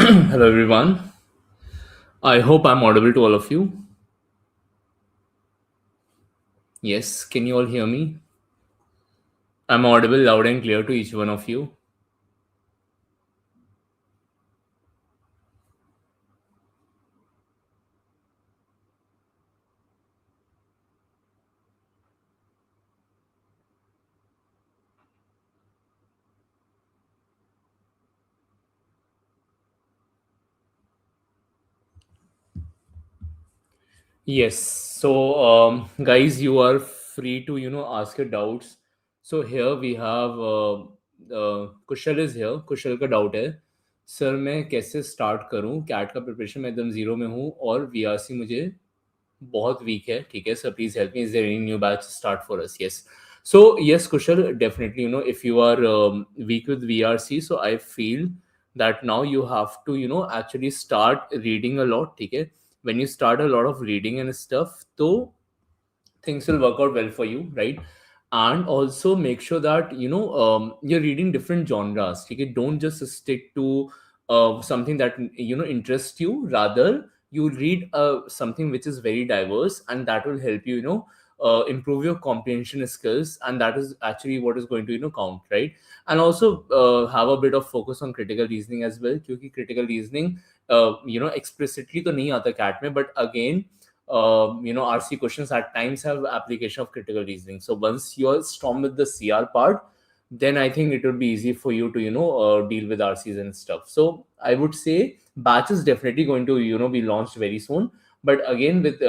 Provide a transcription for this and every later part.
Hello, everyone. I hope I'm audible to all of you. Yes, can you all hear me? I'm audible loud and clear to each one of you. Yes. So, guys, you are free to ask your doubts. So here we have Kusal is here. कुशल का doubt है, sir मैं कैसे start करूं cat का preparation, मैं एकदम zero में हूं और वीआरसी मुझे बहुत वीक है. ठीक है sir, please help me. Is there any new batch start for us? Yes. So yes, Kushal, definitely, if you are weak with VRC, so I feel that now you have to actually start reading a lot. ठीक है, when you start a lot of reading and stuff, so things will work out well for you, right? And also make sure that you're reading different genres. Okay, don't just stick to something that interests you. Rather, you read something which is very diverse, and that will help you improve your comprehension skills, and that is actually what is going to count, right? And also have a bit of focus on critical reasoning as well, because critical reasoning explicitly to nahi aata cat mein, but again RC questions at times have application of critical reasoning. So once you're strong with the CR part, then I think it would be easy for you to deal with RCs and stuff. So I would say batch is definitely going to be launched very soon. But again, with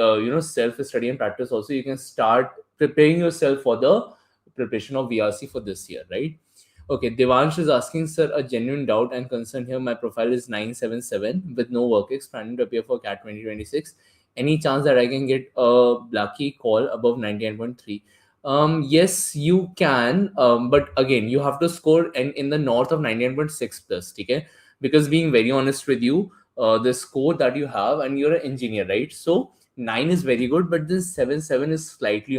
self study and practice, also you can start preparing yourself for the preparation of VRC for this year, right? Okay, Devansh is asking, sir, a genuine doubt and concern here. My profile is 977 with no work ex, planning to appear for CAT 2026. Any chance that I can get a Blacky call above 99.3? Yes, you can. But again, you have to score in the north of 99.6 plus. Okay? Because being very honest with you, the score that you have, and you're an engineer, right? So 9 is very good, but this 7 is slightly,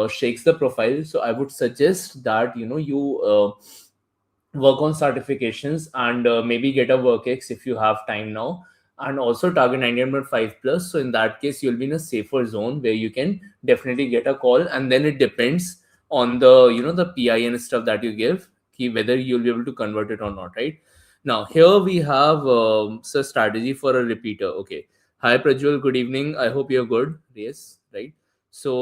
shakes the profile. So I would suggest that you work on certifications and maybe get a workex if you have time now, and also target 99.5 plus. So in that case, you'll be in a safer zone where you can definitely get a call, and then it depends on the the PI and stuff that you give, whether you'll be able to convert it or not, right? Now here we have so strategy for a repeater. Okay, hi Prajwal, good evening, I hope you're good. Yes, right. So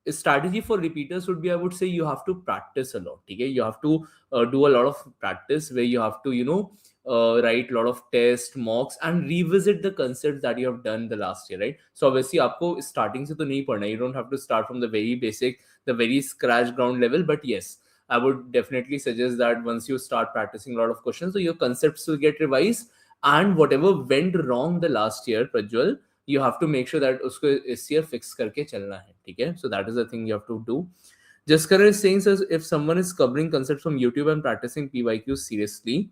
a strategy for repeaters would be, I would say, you have to practice a lot. Okay, you have to do a lot of practice where you have to write a lot of tests, mocks, and revisit the concepts that you have done the last year, right? So obviously आपको starting से तो नहीं पढ़ना, you don't have to start from the very basic, the very scratch ground level. But yes, I would definitely suggest that once you start practicing a lot of questions, so your concepts will get revised, and whatever went wrong the last year, Prajwal, you have to make sure that उसको इस year fix करके चलना है. ठीक है, so that is the thing you have to do. Jaskaran is saying, says, if someone is covering concepts from YouTube and practicing PYQs seriously,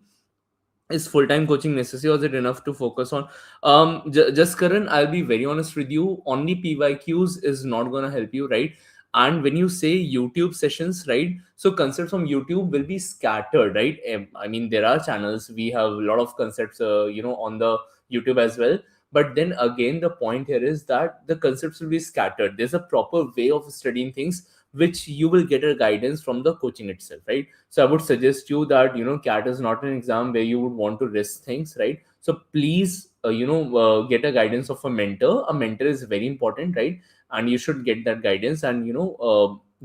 is full-time coaching necessary, or is it enough to focus on? Jaskaran, I'll be very honest with you, only PYQs is not going to help you, right? And when you say YouTube sessions, right, so concepts from YouTube will be scattered, right? I mean, there are channels, we have a lot of concepts on the YouTube as well. But then again, the point here is that the concepts will be scattered. There's a proper way of studying things, which you will get a guidance from the coaching itself, right? So I would suggest you that CAT is not an exam where you would want to risk things, right? So please get a guidance of a mentor. A mentor is very important, right? And you should get that guidance, and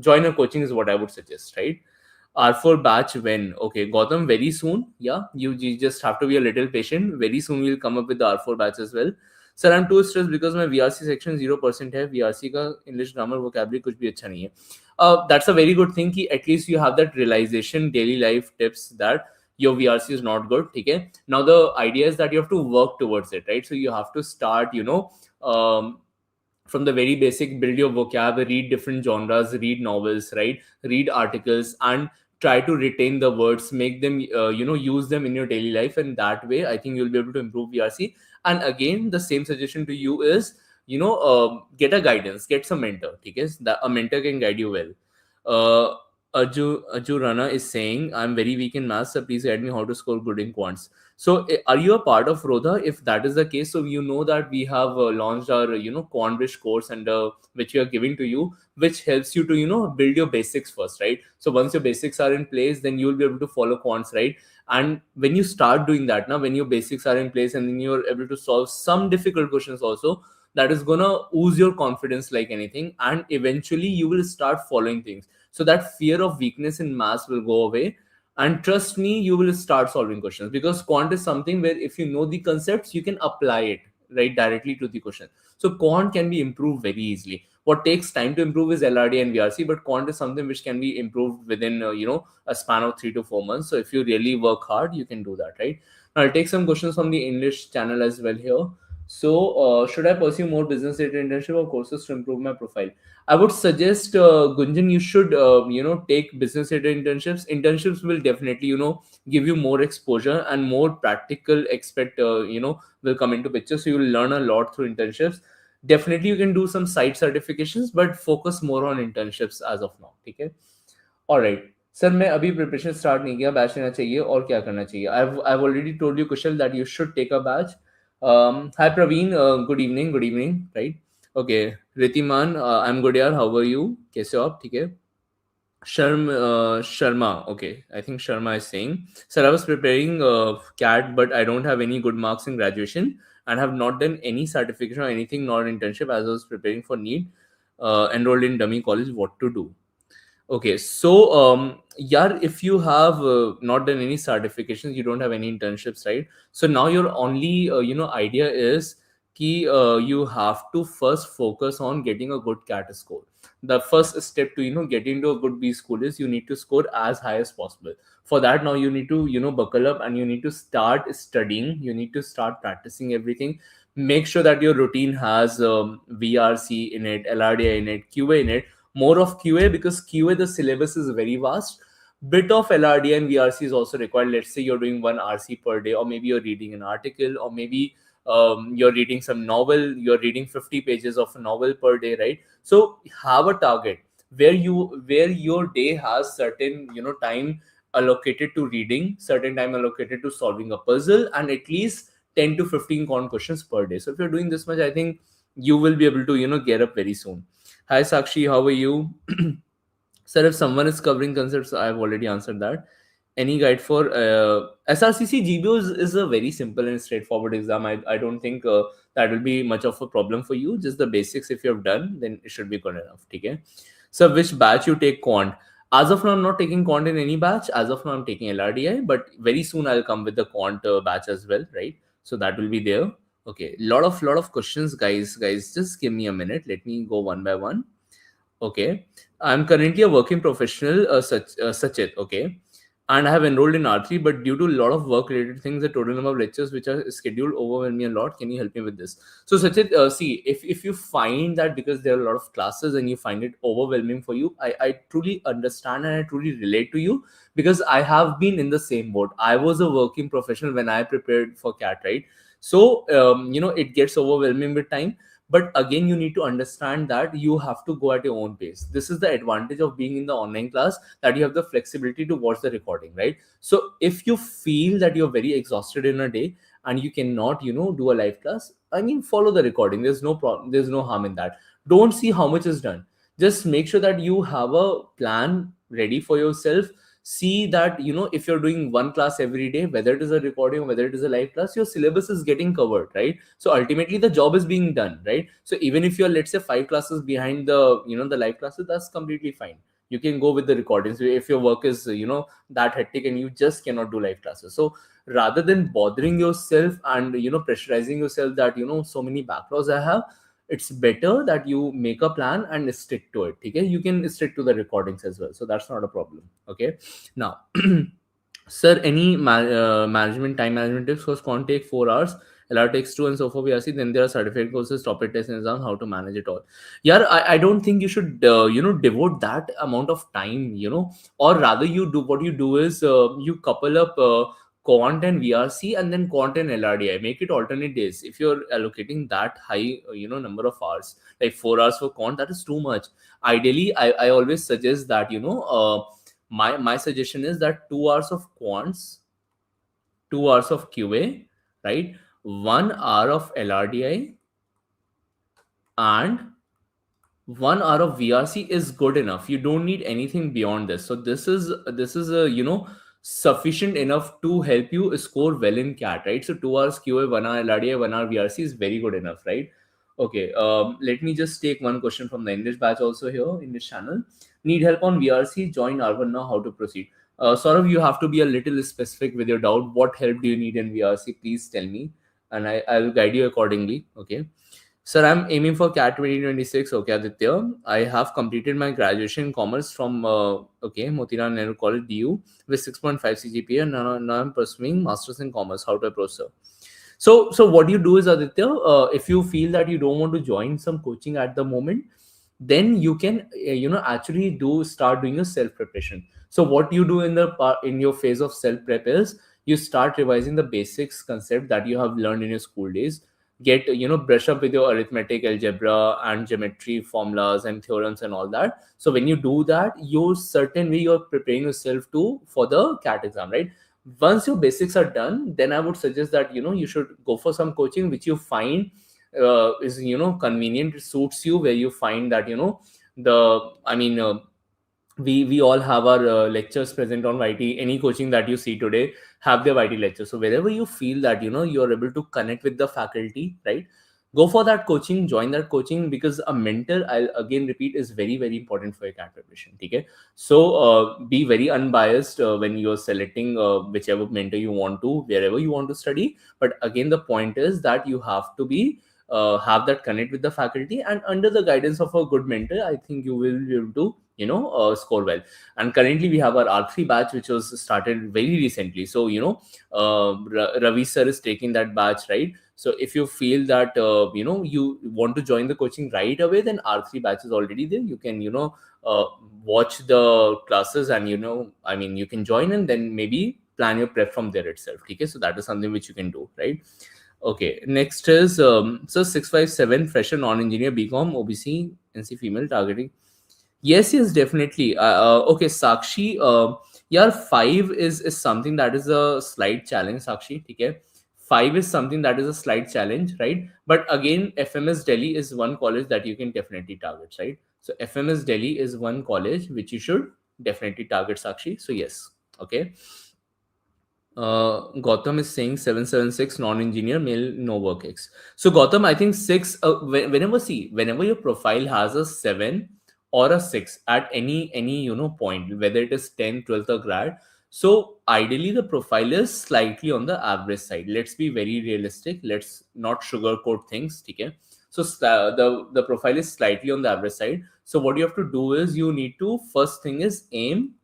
join a coaching is what I would suggest, right? R4 batch when? Okay, Gautam, very soon. Yeah, you just have to be a little patient. Very soon we'll come up with the R4 batch as well. Sir, I'm too stressed because my VRC section 0% है. VRC का English grammar vocabulary कुछ भी अच्छा नहीं है. That's a very good thing कि at least you have that realization, daily life tips that your VRC is not good. ठीक है. Now the idea is that you have to work towards it, right? So you have to start, from the very basic, build your vocab, read different genres, read novels, right? Read articles, and try to retain the words, make them use them in your daily life, and that way I think you'll be able to improve VRC. And again, the same suggestion to you is get a guidance, get some mentor. Okay, that a mentor can guide you well. Aju Rana is saying, I'm very weak in maths, so please guide me how to score good in quants. So are you a part of Rodha? If that is the case, so you know that we have launched our Quant course, and which we are giving to you, which helps you to build your basics first, right? So once your basics are in place, then you will be able to follow quants, right? And when you start doing that, now when your basics are in place and then you're able to solve some difficult questions also, that is gonna ooze your confidence like anything, and eventually you will start following things. So that fear of weakness in maths will go away, and trust me, you will start solving questions, because quant is something where if you know the concepts, you can apply it right directly to the question. So quant can be improved very easily. What takes time to improve is LRD and VRC, but quant is something which can be improved within a span of 3 to 4 months. So if you really work hard, you can do that, right? Now I'll take some questions from the English channel as well here. So should I pursue more business data internship or courses to improve my profile? I would suggest, Gunjan, you should, take business data internships. Internships will definitely, give you more exposure and more practical expect, will come into picture. So you'll learn a lot through internships. Definitely, you can do some site certifications, but focus more on internships as of now. Okay. All right. Sir मैं अभी preparation start नहीं किया batch लेना चाहिए और क्या करना चाहिए I've already told you Kusal that you should take a batch. Hi Praveen, good evening, right? Okay, Ritiman, I'm good यार, how are you? कैसे हो आप? ठीक है. Sharma, okay, I think Sharma is saying, sir, I was preparing CAT, but I don't have any good marks in graduation and have not done any certification or anything, nor internship as I was preparing for NEET, enrolled in dummy college. What to do? Okay, so yeah, if you have not done any certifications, you don't have any internships, right? So now your only idea is कि you have to first focus on getting a good CAT score. The first step to get into a good B school is you need to score as high as possible. For that, now you need to buckle up and you need to start studying. You need to start practicing everything. Make sure that your routine has VRC in it, LRDI in it, QA in it, more of QA, because QA, the syllabus is very vast. Bit of LRD and VRC is also required. Let's say you're doing one RC per day, or maybe you're reading an article, or maybe you're reading some novel, you're reading 50 pages of a novel per day, right? So have a target where your day has certain time allocated to reading, certain time allocated to solving a puzzle, and at least 10 to 15 con questions per day. So if you're doing this much, I think you will be able to get up very soon. Hi Sakshi, how are you? Sir, if someone is covering concepts, I've already answered that. Any guide for SRCC GBO is a very simple and straightforward exam. I don't think that will be much of a problem for you. Just the basics, if you have done, then it should be good enough. Okay. So, which batch you take quant? As of now, I'm not taking quant in any batch. As of now, I'm taking LRDI, but very soon I'll come with the quant batch as well, right? So that will be there. Okay, lot of questions, guys. Guys, just give me a minute. Let me go one by one. Okay, I'm currently a working professional, Sachit. Okay, and I have enrolled in R3, but due to a lot of work-related things, the total number of lectures which are scheduled overwhelm me a lot. Can you help me with this? So, Sachit, see, if you find that because there are a lot of classes and you find it overwhelming for you, I truly understand and I truly relate to you, because I have been in the same boat. I was a working professional when I prepared for CAT, right? So, it gets overwhelming with time, but again you need to understand that you have to go at your own pace. This is the advantage of being in the online class, that you have the flexibility to watch the recording, right? So if you feel that you're very exhausted in a day and you cannot do a live class, I mean, follow the recording. There's no problem, there's no harm in that. Don't see how much is done. Just make sure that you have a plan ready for yourself. See that if you're doing one class every day, whether it is a recording or whether it is a live class, your syllabus is getting covered, right? So ultimately the job is being done, right? So even if you're, let's say, 5 classes behind the live classes, that's completely fine. You can go with the recordings if your work is that hectic and you just cannot do live classes. So rather than bothering yourself and pressurizing yourself that so many backlogs I have, it's better that you make a plan and stick to it. Okay, you can stick to the recordings as well, so that's not a problem. Okay, now sir, any management time management tips? Because can't take 4 hours, LR takes 2, and so forth. We are see, then there are certificate courses, topic tests, and exams, how to manage it all. Yeah, I don't think you should devote that amount of time, or rather you do what you do is you couple up quant and VRC and then quant and LRDI. Make it alternate days. If you're allocating that high number of hours, like 4 hours for quant, that is too much. Ideally, I always suggest that my suggestion is that 2 hours of quants 2 hours of QA, right? 1 hour of LRDI, and 1 hour of VRC is good enough. You don't need anything beyond this. So this is a sufficient enough to help you score well in CAT, right? So 2 hours QA, 1 hour LRDI, 1 hour VRC is very good enough, right? Okay, let me just take one question from the English batch also here in this channel. Need help on VRC? Join R1 now. How to proceed? Saurav, you have to be a little specific with your doubt. What help do you need in VRC? Please tell me, and I will guide you accordingly. Okay. Sir, I'm aiming for CAT 2026. Okay, Aditya. I have completed my graduation in commerce from Motilal Nehru College, DU, with 6.5 CGPA, and now I'm pursuing masters in commerce. How to approach, sir? So what you do is, Aditya, if you feel that you don't want to join some coaching at the moment, then you can actually do start doing a self preparation. So what you do in the in your phase of self prep is you start revising the basics concept that you have learned in your school days. Get brush up with your arithmetic, algebra, and geometry formulas and theorems and all that. So when you do that, you certain way you're preparing yourself to for the CAT exam, right? Once your basics are done, then I would suggest that you should go for some coaching which you find is convenient, suits you, where you find that the I mean we all have our lectures present on YT. Any coaching that you see today have their YT lectures. So wherever you feel that you're able to connect with the faculty, right, go for that coaching, join that coaching, because a mentor, I'll again repeat, is very very important for your CAT preparation. Okay, so be very unbiased when you're selecting whichever mentor you want to, wherever you want to study. But again, the point is that you have to be have that connect with the faculty, and under the guidance of a good mentor, I think you will be able to score well. And currently we have our R3 batch, which was started very recently. So Ravi sir is taking that batch, right? So if you feel that you want to join the coaching right away, then R3 batch is already there. You can uh, watch the classes, and you can join, and then maybe plan your prep from there itself. Okay, so that is something which you can do, right? Okay, next is so 657 fresher non-engineer BCom OBC NC female targeting. Yes, yes, definitely. Okay, Sakshi, yeah, 5 is something that is a slight challenge, Sakshi. Okay, 5 is something that is a slight challenge, right? But again, FMS Delhi is one college that you can definitely target, right? So FMS Delhi is one college which you should definitely target, Sakshi. So yes, okay. Gautam is saying 776 non-engineer male no work X. So Gautam, I think 6. Whenever your profile has a 7 or a 6 at any point, whether it is 10, 12th or grad, so ideally the profile is slightly on the average side. Let's be very realistic. Let's not sugarcoat things. Okay. So the profile is slightly on the average side. So what you have to do is you need to first thing is aim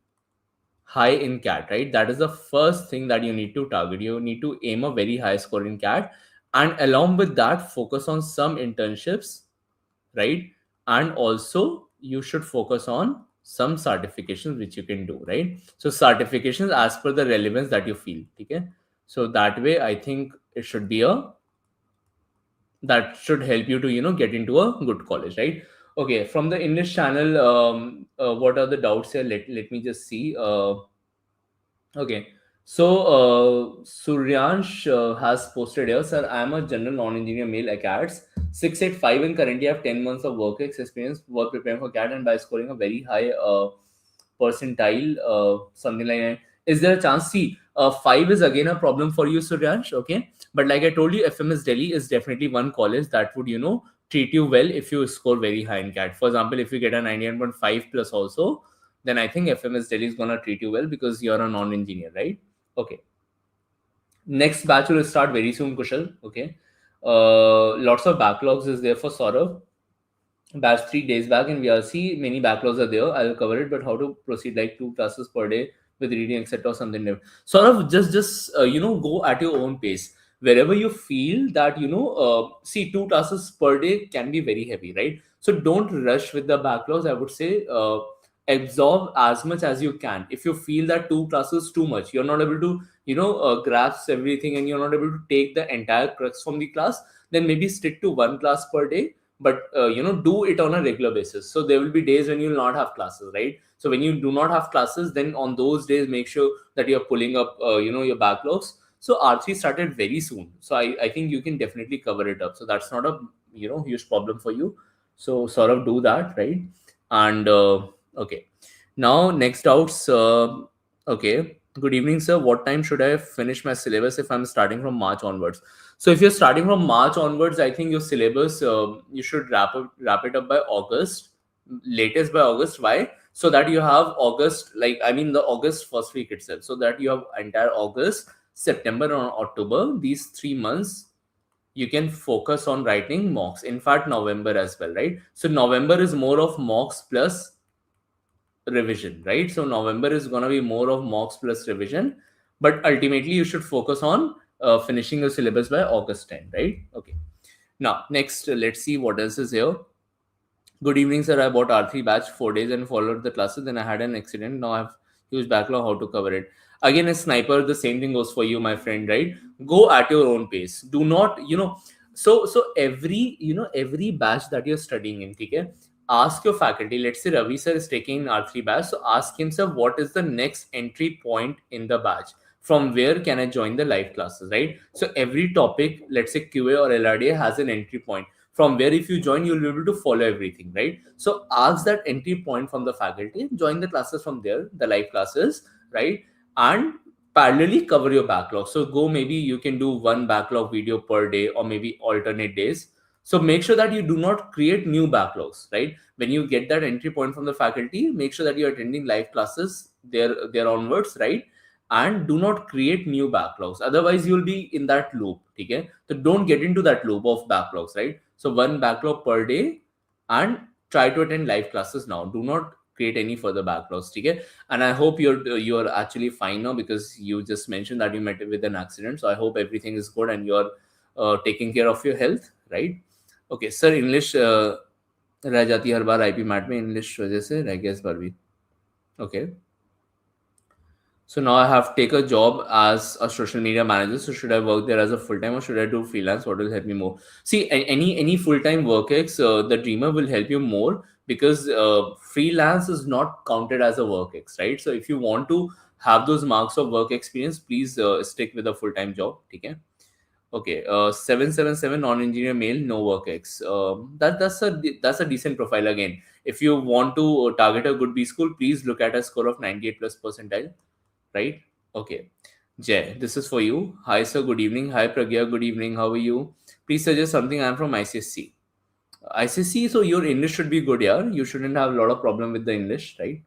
high in CAT, right? That is the first thing that you need to target. You need to aim a very high score in CAT, and along with that, focus on some internships, right? And also, you should focus on some certifications which you can do, right? So certifications as per the relevance that you feel. Okay, so that way, I think it should be a that should help you to get into a good college, right? Okay, from the English channel, what are the doubts here? Let me just see. Okay. So, Suryansh has posted here, sir, I am a general non-engineer male ACATS, 685, and currently have 10 months of work experience, work preparing for CAT, and by scoring a very high percentile, something like that. Is there a chance? See, 5 is again a problem for you, Suryansh, okay? But like I told you, FMS Delhi is definitely one college that would, treat you well if you score very high in CAT. For example, if you get a 99.5 plus also, then I think FMS Delhi is gonna treat you well because you're a non-engineer, right? Okay. Next batch will start very soon, Kushal. Okay. Lots of backlogs is there for Saurav. Batch 3 days back in VRC, many backlogs are there. I'll cover it, but how to proceed like 2 classes per day with reading, etc. or something new. Sort of just go at your own pace. Wherever you feel that see 2 classes per day can be very heavy, right? So don't rush with the backlogs. I would say absorb as much as you can. If you feel that 2 classes too much, you're not able to grasp everything, and you're not able to take the entire crux from the class, then maybe stick to 1 class per day, but do it on a regular basis. So there will be days when you will not have classes, right? So when you do not have classes, then on those days make sure that you're pulling up your backlogs. So R3 started very soon, so I think you can definitely cover it up. So that's not a huge problem for you. So sort of do that, right? And okay, now next doubts. Okay, good evening, sir. What time should I finish my syllabus if I'm starting from March onwards? So if you're starting from March onwards, I think your syllabus you should wrap it up by August, latest by August. Why? So that you have August, like I mean the August first week itself, so that you have entire August, September, and October. These 3 months you can focus on writing mocks. In fact, November as well, right? So November is more of mocks plus revision, right? So November is going to be more of mocks plus revision, but ultimately you should focus on finishing your syllabus by August 10, right? Okay. Now next, let's see what else is here. Good evening, sir. I bought R3 batch 4 days and followed the classes. Then I had an accident. Now I have huge backlog. How to cover it? Again, a sniper. The same thing goes for you, my friend. Right? Go at your own pace. Do not, So every batch that you're studying in, okay? Ask your faculty. Let's say Ravi sir is taking R3 batch. So ask him, sir, what is the next entry point in the batch? From where can I join the live classes? Right? So every topic, let's say QA or LRDA, has an entry point from where if you join you'll be able to follow everything, right? So ask that entry point from the faculty, join the classes from there, the live classes, right? And parallelly cover your backlog. So go, maybe you can do one backlog video per day or maybe alternate days. So make sure that you do not create new backlogs, right? When you get that entry point from the faculty, make sure that you're attending live classes there onwards, right? And do not create new backlogs, otherwise you'll be in that loop. Okay, so don't get into that loop of backlogs, right? So one backlog per day, and try to attend live classes now. Do not create any further backlogs. Okay, and I hope you're actually fine now, because you just mentioned that you met with an accident. So I hope everything is good and you're taking care of your health, right? Okay, sir, English रह जाती है हर बार IP mat में, English वजह से रह गया इस बार भी. Okay. So now I have to take a job as a social media manager. So should I work there as a full time or should I do freelance? What will help me more? See, any full time work ex, the Dreamer will help you more, because freelance is not counted as a work ex, right? So if you want to have those marks of work experience, please stick with a full time job. Okay. Okay. 777 non engineer male, no work ex. That's a decent profile again. If you want to target a good B school, please look at a score of 98 plus percentile, right? Okay. Jay, this is for you. Hi, sir. Good evening. Hi, Pragya. Good evening. How are you? Please suggest something. I'm from ICSC. ICSC, so your English should be good, yeah. You shouldn't have a lot of problem with the English, right?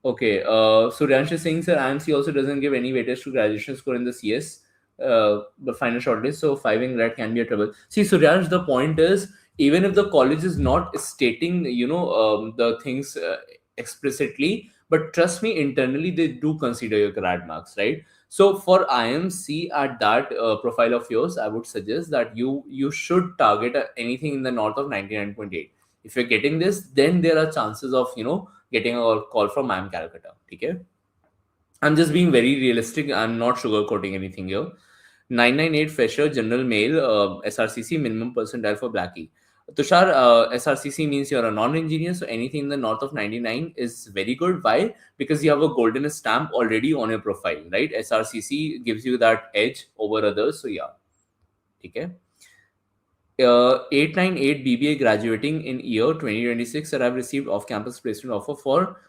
Okay. Suryansh is saying, sir, IMC also doesn't give any weightage to graduation score in the CS, the final shortlist. So 5 in grad can be a trouble. See, Suryansh, the point is, even if the college is not stating, the things explicitly, but trust me, internally they do consider your grad marks, right? So for IMC at that profile of yours, I would suggest that you should target anything in the north of 99.8. If you're getting this, then there are chances of getting a call from IIM Calcutta. Okay, I'm just being very realistic. I'm not sugarcoating anything here. 998 fresher general male, SRCC minimum percentile for Blackie. Tushar, SRCC means you're a non-engineer, so anything in the north of 99 is very good. Why? Because you have a golden stamp already on your profile, right? SRCC gives you that edge over others. So yeah, okay. 898 BBA graduating in year 2026, sir, I've received off-campus placement offer for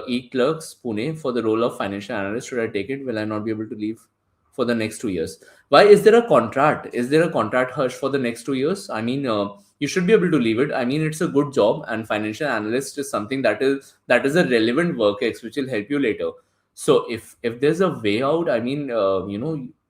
e-clerks Pune for the role of financial analyst. Should I take it? Will I not be able to leave for the next 2 years? Why is there a contract? Is there a contract hush for the next 2 years? I mean, you should be able to leave it. I mean, it's a good job, and financial analyst is something that is a relevant work ex which will help you later. So if there's a way out, I mean,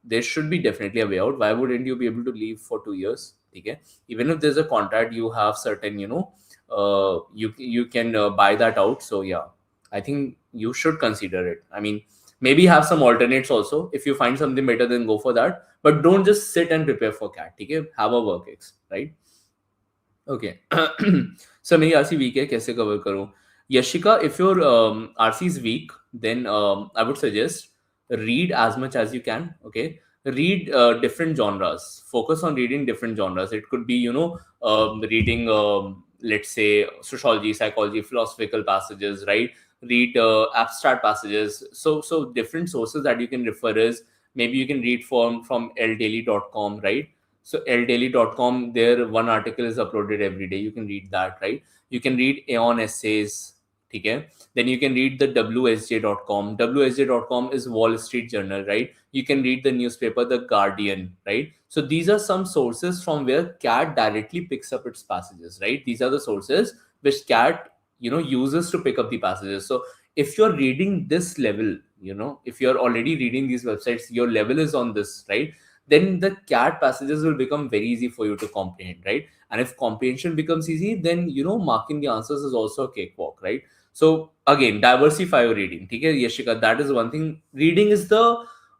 there should be definitely a way out. Why wouldn't you be able to leave for 2 years? Okay, even if there's a contract, you have certain, you can buy that out. So yeah, I think you should consider it. I mean, maybe have some alternates also. If you find something better, then go for that. But don't just sit and prepare for CAT. Okay, have a work ex, right? Okay. So मेरी RC weak है, कैसे cover करूँ? Yashika, if your RC is weak, then I would suggest read as much as you can. Okay, read different genres. Focus on reading different genres. It could be reading let's say sociology, psychology, philosophical passages, right? Read abstract passages. So different sources that you can refer is Maybe you can read from ldaily.com, right? So ldaily.com, there one article is uploaded every day, you can read that, right? You can read aeon essays. Okay, then you can read the wsj.com. Wsj.com is Wall Street Journal, right? You can read the newspaper The Guardian, right? So these are some sources from where cat directly picks up its passages, right? These are the sources which cat uses to pick up the passages. So if you're reading this level, if you're already reading these websites, your level is on this, right? Then the cat passages will become very easy for you to comprehend, right? And if comprehension becomes easy, then marking the answers is also a cakewalk, right? So again, diversify your reading. Okay, Yashika, that is one thing. Reading is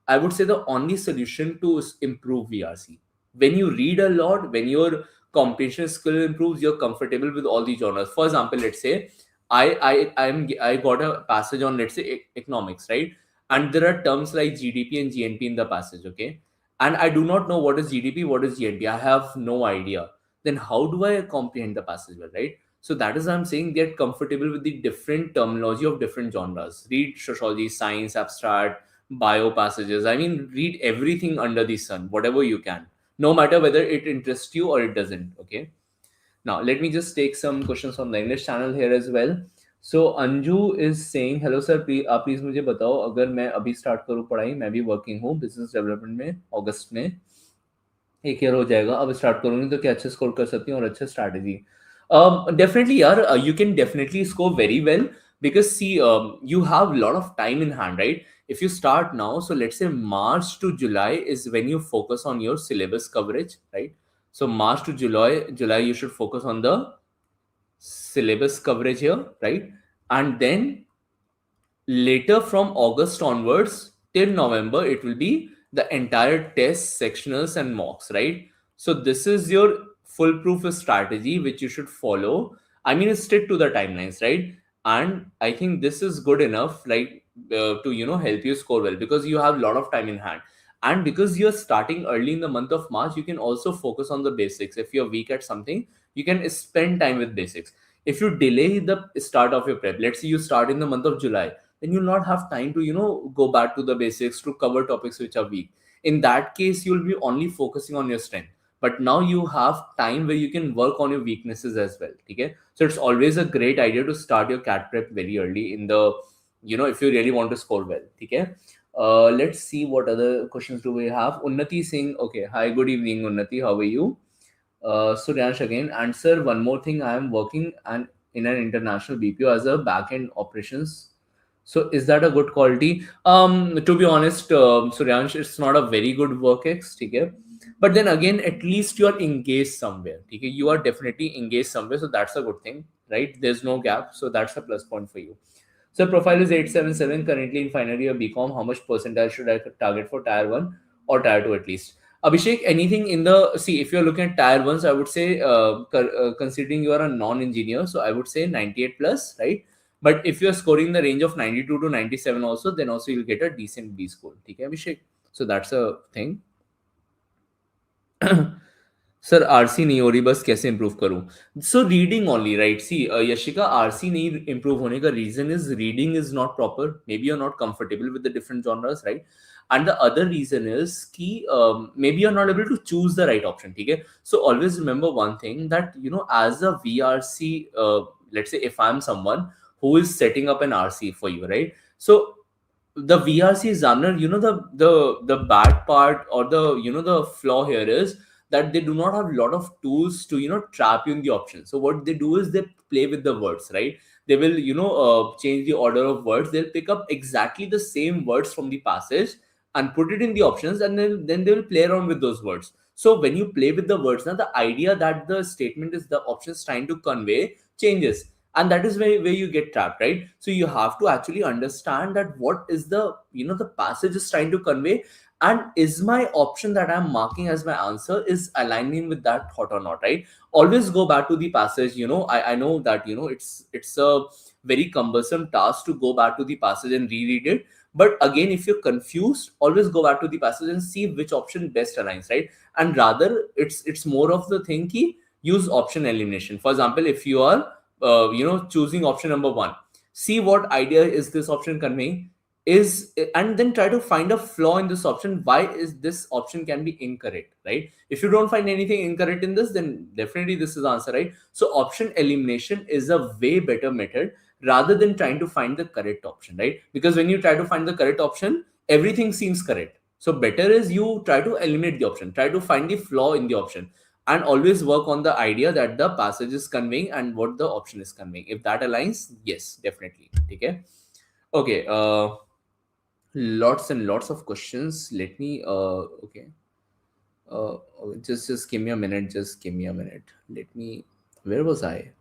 I would say, the only solution to improve VRC. When you read a lot, when your comprehension skill improves, you're comfortable with all the genres. For example, let's say I got a passage on, let's say, economics, right? And there are terms like GDP and GNP in the passage, okay? And I do not know what is GDP, what is GNP. I have no idea. Then how do I comprehend the passage well, right? So that is why I'm saying get comfortable with the different terminology of different genres. Read sociology, science, abstract, bio passages. I mean, read everything under the sun, whatever you can, no matter whether it interests you or it doesn't. Okay. Now, let me just take some questions from the English channel here as well. So Anju is saying, hello sir, please मुझे बताओ, अगर मैं अभी start करूँ पढ़ाई, मैं भी working हूँ business development में, अगस्त में एक ईयर हो जाएगा, अब स्टार्ट करूंगी तो क्या अच्छे स्कोर कर सकती हूँ और अच्छे स्ट्रैटेजी? Definitely यार, you can definitely score very well, because see, you have a lot of time in hand, right? If you start now, so let's say March to July is when you focus on your syllabus coverage, right? So March to July you should focus on the syllabus coverage here, right? And then later from August onwards till November, it will be the entire test, sectionals, and mocks, right? So this is your foolproof strategy which you should follow. I mean, stick to the timelines, right? And I think this is good enough, like, to help you score well, because you have a lot of time in hand. And because you're starting early in the month of March, you can also focus on the basics. If you're weak at something, you can spend time with basics. If you delay the start of your prep, let's say you start in the month of July, then you'll not have time to go back to the basics, to cover topics which are weak. In that case, you'll be only focusing on your strength, but now you have time where you can work on your weaknesses as well. Okay, so it's always a great idea to start your cat prep very early in the, if you really want to score well. Okay, let's see what other questions do we have. Unnati Singh, okay, hi, good evening Unnati, how are you? Suryansh again, and sir, one more thing, I am working and in an international BPO as a back-end operations. So is that a good quality? To be honest, Suryansh, it's not a very good work ex, okay? But then again, at least you are engaged somewhere. Okay? You are definitely engaged somewhere, so that's a good thing, right? There's no gap, so that's a plus point for you. So profile is 877, currently in final year BCom. How much percentile should I target for tier 1 or tier 2 at least? Abhishek, anything in the, see, if you're looking at tier 1s, I would say, considering you are a non-engineer, so I would say 98 plus, right? But if you're scoring the range of 92 to 97 also, then also you'll get a decent B score. Okay, Abhishek? So that's a thing. Sir RC नहीं हो रही, बस कैसे improve करूं? So reading only, right? See Yashika, RC नहीं improve होने का reason is reading is not proper. Maybe you are not comfortable with the different genres, right? And the other reason is ki, maybe you're not able to choose the right option. Okay, so always remember one thing, that as a VRC, let's say if I'm someone who is setting up an RC for you, right? So the VRC examiner, the bad part, or the the flaw here is that they do not have a lot of tools to trap you in the option. So what they do is they play with the words, right? They will change the order of words. They'll pick up exactly the same words from the passage and put it in the options, and then they will play around with those words. So when you play with the words, now the idea that the statement is the options trying to convey changes, and that is where you get trapped, right? So you have to actually understand that what is the the passage is trying to convey, and is my option that I'm marking as my answer is aligning with that thought or not, right? Always go back to the passage. I know that it's a very cumbersome task to go back to the passage and reread it, but again, if you're confused, always go back to the passage and see which option best aligns, right? And rather, it's more of the thing ki use option elimination. For example, if you are choosing option number 1, see what idea is this option conveying. is, and then try to find a flaw in this option. Why is this option can be incorrect, right? If you don't find anything incorrect in this, then definitely this is the answer, right? So option elimination is a way better method rather than trying to find the correct option, right? Because when you try to find the correct option, everything seems correct. So better is you try to eliminate the option, try to find the flaw in the option, and always work on the idea that the passage is conveying and what the option is conveying. If that aligns, yes, definitely. Okay. Okay. Lots and lots of questions. Let me. Okay. Just give me a minute. Just give me a minute. Let me. Where was I?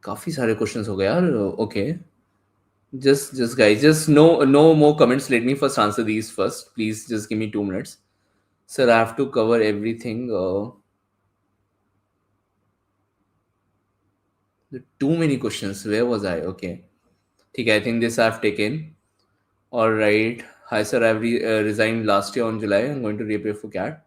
काफी सारे questions हो गए यार. Okay. Just guys, just no more comments. Let me first answer these first. Please just give me 2 minutes. Sir, I have to cover everything. Too many questions. Where was I? Okay. Okay, I think this I've taken. All right. Hi, sir. I've resigned last year on July. I'm going to reapply for CAT.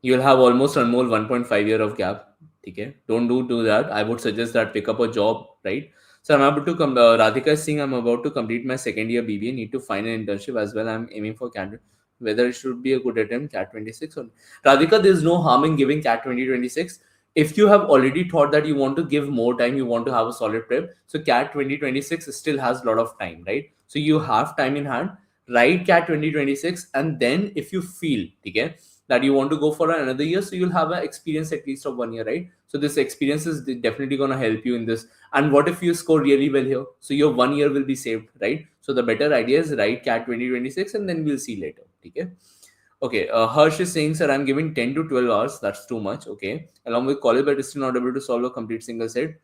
You'll have almost Anmol 1.5 year of gap. Okay, don't do that. I would suggest that pick up a job, right? So I'm about to come. Radhika is saying I'm about to complete my second year BBA. Need to find an internship as well. I'm aiming for CAT. Whether it should be a good attempt, CAT 26 or Radhika, there's no harm in giving CAT 2026. If you have already thought that you want to give more time, you want to have a solid prep. So CAT 2026 still has a lot of time, right? So you have time in hand. Write CAT 2026, and then if you feel, okay, that you want to go for another year, so you'll have an experience at least of 1 year, right? So this experience is definitely going to help you in this. And what if you score really well here, so your 1 year will be saved, right? So the better idea is write CAT 2026, and then we'll see later. Okay. Okay, Harsh is saying, sir, I'm giving 10 to 12 hours. That's too much. Okay, along with college, but still not able to solve a complete single set.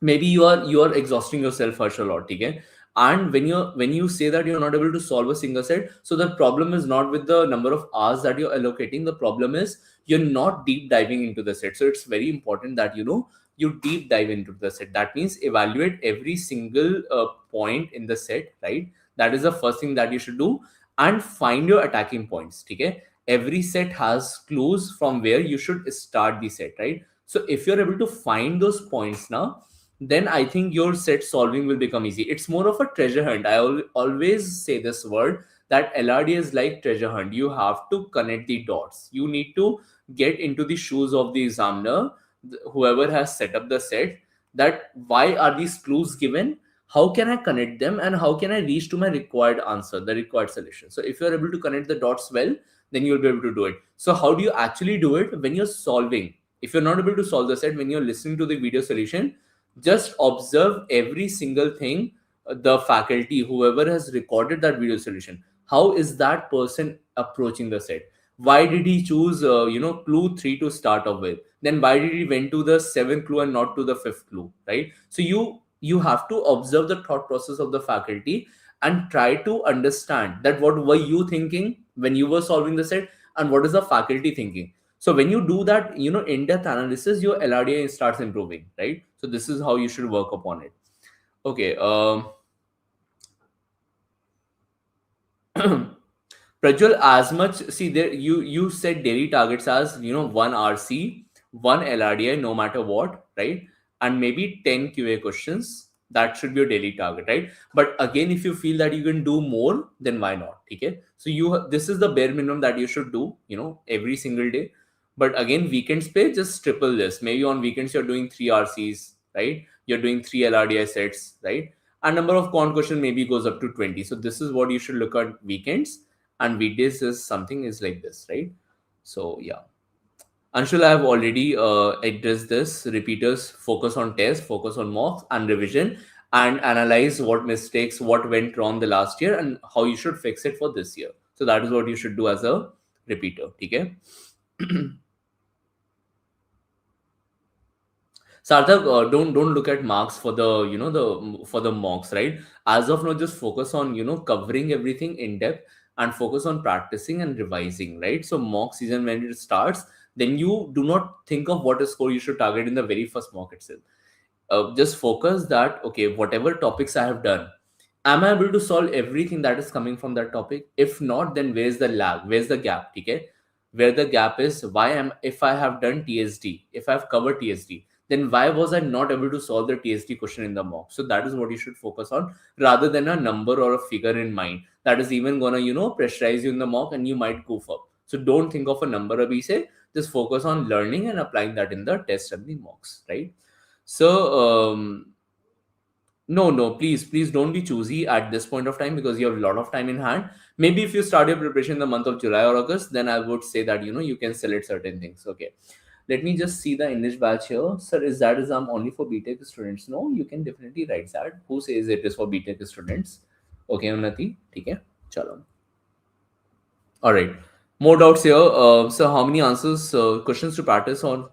Maybe you are exhausting yourself, Harsh, a lot. Okay, and when you say that you're not able to solve a single set, so the problem is not with the number of hours that you're allocating. The problem is you're not deep diving into the set. So it's very important that you deep dive into the set. That means evaluate every single point in the set, right? That is the first thing that you should do, and find your attacking points. Okay, every set has clues from where you should start the set, right? So if you're able to find those points now, then I think your set solving will become easy. It's more of a treasure hunt. I always say this word, that LRD is like treasure hunt. You have to connect the dots. You need to get into the shoes of the examiner, whoever has set up the set, that why are these clues given? How can I connect them, and how can I reach to my required answer, the required solution? So if you're able to connect the dots well, then you'll be able to do it. So how do you actually do it? When you're solving, if you're not able to solve the set, when you're listening to the video solution, just observe every single thing. The faculty, whoever has recorded that video solution, how is that person approaching the set? Why did he choose clue 3 to start off with? Then why did he went to the seventh clue and not to the fifth clue, right? So you have to observe the thought process of the faculty, and try to understand that what were you thinking when you were solving the set, and what is the faculty thinking. So when you do that, in-depth analysis, your LRDI starts improving, right? So this is how you should work upon it. Okay. Prajwal, as much, see there, you set daily targets as 1 RC, 1 LRDI, no matter what, right? And maybe 10 QA questions. That should be your daily target, right? But again, if you feel that you can do more, then why not? Okay. So this is the bare minimum that you should do, every single day. But again, weekends pay, just triple this. Maybe on weekends you're doing 3 RCs, right? You're doing 3 LRDI sets, right? And number of con question maybe goes up to 20. So this is what you should look at weekends, and weekdays is something is like this, right? So yeah. Anshul, I have already addressed this. Repeaters, focus on tests, focus on mocks and revision, and analyze what mistakes, what went wrong the last year, and how you should fix it for this year. So that is what you should do as a repeater. Okay. Sarthak, don't look at marks for the the for the mocks, right? As of now, just focus on covering everything in depth, and focus on practicing and revising, right? So mock season when it starts, then you do not think of what a score you should target in the very first mock itself. Just focus that, okay, whatever topics I have done, am I able to solve everything that is coming from that topic? If not, then where's the lag? Where's the gap? Okay, where the gap is, why am if I have done TSD, if I've covered TSD, then why was I not able to solve the TSD question in the mock? So that is what you should focus on, rather than a number or a figure in mind that is even gonna, pressurize you in the mock and you might goof up. So don't think of a number, Abhi say, just focus on learning and applying that in the test and the mocks, right? So no, no, please don't be choosy at this point of time, because you have a lot of time in hand. Maybe if you start your preparation in the month of July or August, then I would say that you can select certain things. Okay, let me just see the English batch here. Sir, is that exam only for BTech students? No, you can definitely write that. Who says it is for BTech students? Okay, Unnati. Okay, chalo. All right. More doubts here. So, how many answers, questions to practice on?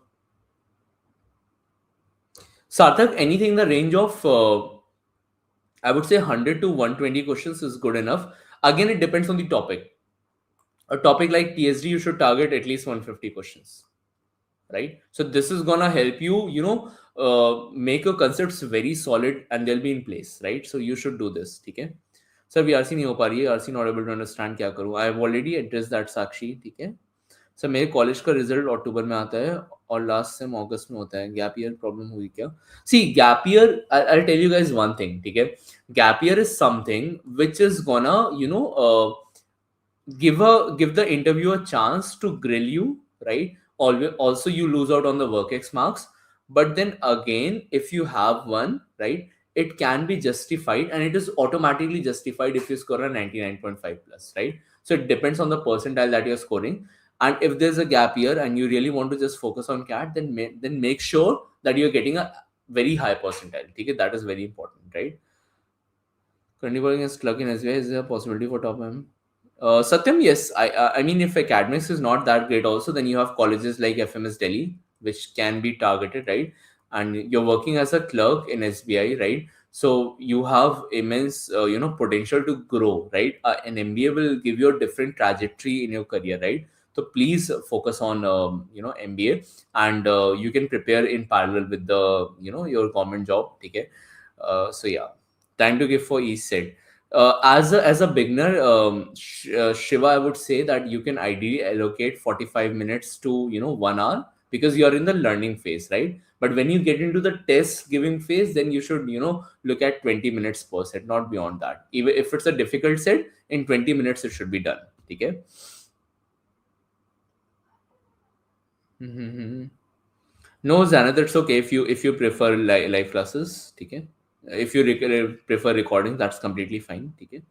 Sarthak, anything in the range of, I would say 100 to 120 questions is good enough. Again, it depends on the topic. A topic like TSD, you should target at least 150 questions, right? So this is gonna help you, make your concepts very solid and they'll be in place, right? So you should do this, okay? Sir, VRC नहीं हो पा रही है, RC not able to understand, क्या करूँ? I have already addressed that, साक्षी, ठीक है? Sir मेरे कॉलेज का रिजल्ट अक्टूबर में आता है और लास्ट सेम अगस्त में होता है, गैप ईयर प्रॉब्लम हुई क्या? See gap year, I tell you guys one thing, ठीक है? Gap year is something which is gonna give the interviewer a chance to grill you, right? Always, also you lose out on the work X marks, but then again, if you have one, right, it can be justified, and it is automatically justified if you score a 99.5 plus, right? So it depends on the percentile that you're scoring. And if there's a gap year and you really want to just focus on CAT, then then make sure that you're getting a very high percentile. Okay, that is very important, right? Currently working as clerk in SBI, is there a possibility for top M? Satyam, yes. I mean, if academics is not that great, also then you have colleges like FMS Delhi, which can be targeted, right? And you're working as a clerk in SBI, right? So you have immense, potential to grow, right? An MBA will give you a different trajectory in your career, right? So please focus on, MBA, and you can prepare in parallel with the, your government job. Okay. So yeah, time to give for each set. As a beginner, Shiva, I would say that you can ideally allocate 45 minutes to 1 hour, because you are in the learning phase, right? But when you get into the test giving phase, then you should look at 20 minutes per set, not beyond that. Even if it's a difficult set, in 20 minutes it should be done. Okay. Mm-hmm. No, Zana, that's okay if you prefer live classes. Okay. If you prefer recording, that's completely fine. Okay.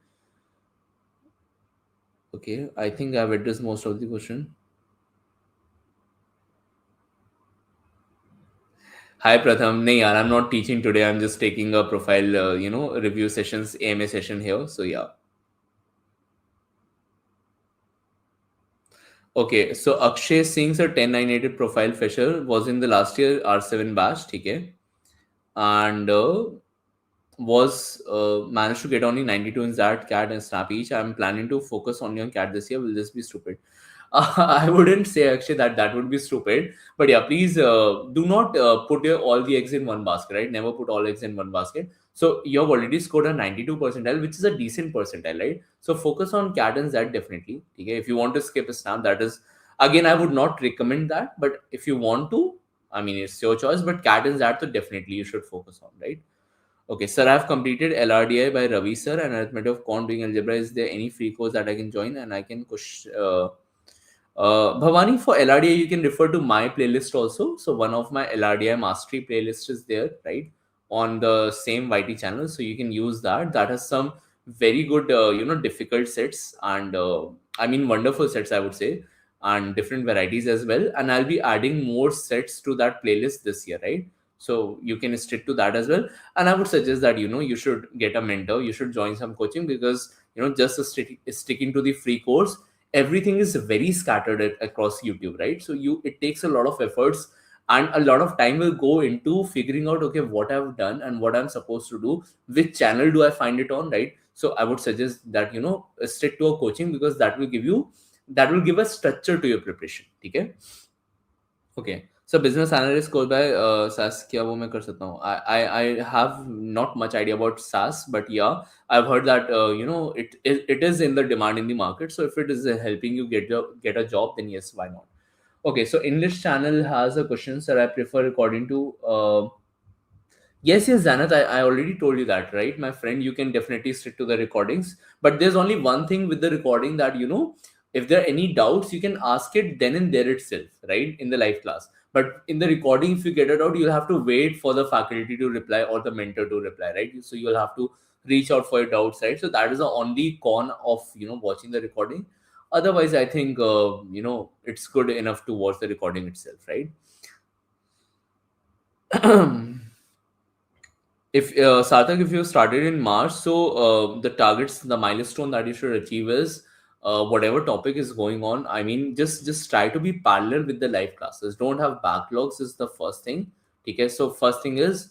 Okay, I think I've addressed most of the question. Hi Pratham, nahi yaar, I'm not teaching today. I'm just taking a profile, review sessions, AMA session here. So yeah. Okay, so Akshay Singh's a 10,988 profile fresher was in the last year R7 batch, okay, and was managed to get only 92 in that cat and snap each. I'm planning to focus only on cat this year. Will this be stupid? I wouldn't say actually that would be stupid, but yeah, please do not put your all the eggs in one basket, right? Never put all eggs in one basket. So you have already scored a 92 percentile, which is a decent percentile, right? So focus on cat and that definitely. Okay, if you want to skip a snap, that is, again, I would not recommend that, but if you want to, I mean, it's your choice. But cat and that, so definitely you should focus on, right? Okay, sir, I've completed LRDI by Ravi sir and arithmetic of quant doing algebra. Is there any free course that I can join and I can push? Bhavani, for LRDI, you can refer to my playlist also. So one of my LRDI mastery playlist is there, right, on the same YT channel. So you can use that. That has some very good, difficult sets, and I mean wonderful sets, I would say, and different varieties as well. And I'll be adding more sets to that playlist this year, right? So you can stick to that as well. And I would suggest that you should get a mentor. You should join some coaching, because just sticking to the free course, everything is very scattered across YouTube, right? So it takes a lot of efforts, and a lot of time will go into figuring out, okay, what I've done and what I'm supposed to do, which channel do I find it on, right? So I would suggest that stick to a coaching, because that will give a structure to your preparation. Okay. Okay. So business analyst goes by SaaS क्या वो मैं कर सकता हूँ? I have not much idea about SaaS, but yeah, I've heard that it is in the demand in the market. So if it is helping you get a job, then yes, why not? Okay, so English channel has a question, sir. I prefer according to yes, yes, Zanat, I already told you that, right? My friend, you can definitely stick to the recordings. But there's only one thing with the recording that, if there are any doubts, you can ask it then and there itself, right? In the live class. But in the recording, if you get a doubt, you'll have to wait for the faculty to reply or the mentor to reply, right? So you'll have to reach out for your doubts, right? So that is the only con of, watching the recording. Otherwise, I think, it's good enough to watch the recording itself, right? If Sarthak, if you started in March, so the targets, the milestone that you should achieve is whatever topic is going on. I mean, just try to be parallel with the live classes. Don't have backlogs is the first thing. Okay, so first thing is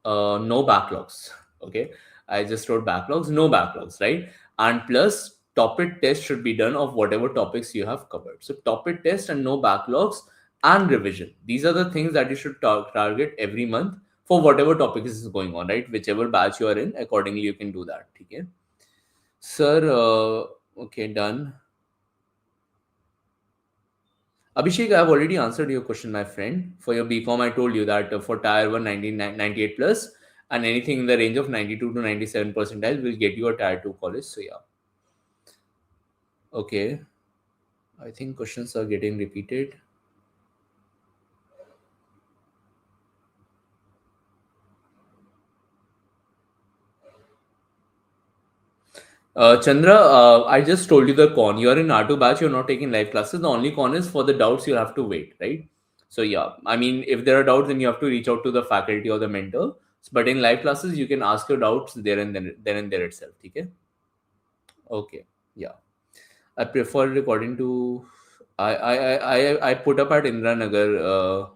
no backlogs. Okay, I just wrote backlogs, no backlogs, right? And plus topic test should be done of whatever topics you have covered. So topic test and no backlogs and revision, these are the things that you should target every month for whatever topic is going on, right? Whichever batch you are in, accordingly you can do that. Okay, sir. Okay, done. Abhishek, I've already answered your question, my friend. For your BCom, I told you that for Tier 1, 98 plus, and anything in the range of 92 to 97 percentile will get you a Tier 2 college. So, yeah. Okay. I think questions are getting repeated. Chandra, I just told you the con. You are in R2 batch, you're not taking live classes. The only con is for the doubts, you'll have to wait, right? So, yeah, I mean, if there are doubts, then you have to reach out to the faculty or the mentor. But in live classes, you can ask your doubts there and then and there itself. Okay. Okay. Yeah. I prefer according to I put up at Indra Nagar,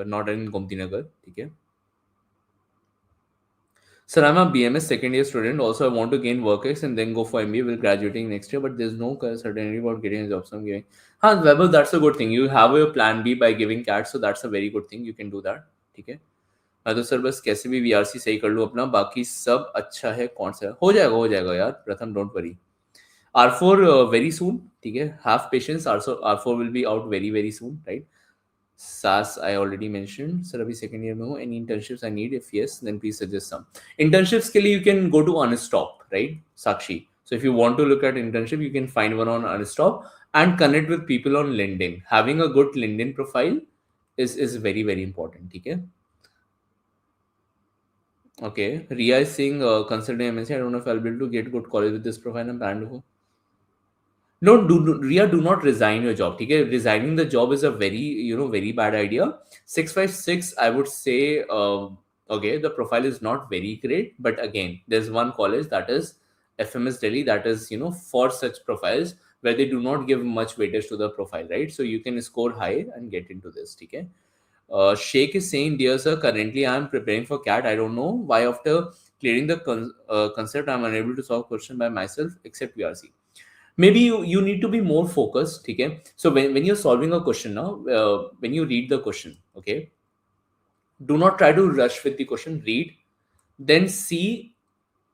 not in Gomti Nagar. Okay. Sir, I'm a BMS second year student. Also, I want to gain work ex and then go for MBA. Will graduating next year, but there's no certainty about getting a job. So I'm giving. हाँ, Weber, that's a good thing. You have your plan B by giving CAT, so that's a very good thing. You can do that. ठीक है. मैं तो sir बस कैसे भी VRC सही कर लूँ अपना, बाकी सब अच्छा है. कौन सा हो जाएगा यार. प्रथम, don't worry. R4 very soon. ठीक है. Have patience. Also, R4 will be out very very soon, right? SAS I already mentioned. Sir, अभी second year में हूँ. Any internships I need? If yes, then please suggest some. Internships के लिए you can go to Unstop, right? Sakshi. So if you want to look at internship, you can find one on Unstop and connect with people on LinkedIn. Having a good LinkedIn profile is very very important. ठीक है? Okay. Ria is saying considering MNC, I don't know if I'll be able to get good college with this profile and plan to. No, Ria, do not resign your job. Okay, resigning the job is a very, very bad idea. 656, I would say, okay, the profile is not very great, but again, there's one college that is FMS Delhi that is, for such profiles where they do not give much weightage to the profile, right? So you can score high and get into this. Okay. Sheikh is saying, dear sir, currently I am preparing for CAT. I don't know why after clearing the concept, I'm unable to solve question by myself except VRC. Maybe you need to be more focused. Okay, so when you're solving a question now, when you read the question, okay, do not try to rush with the question. Read, then see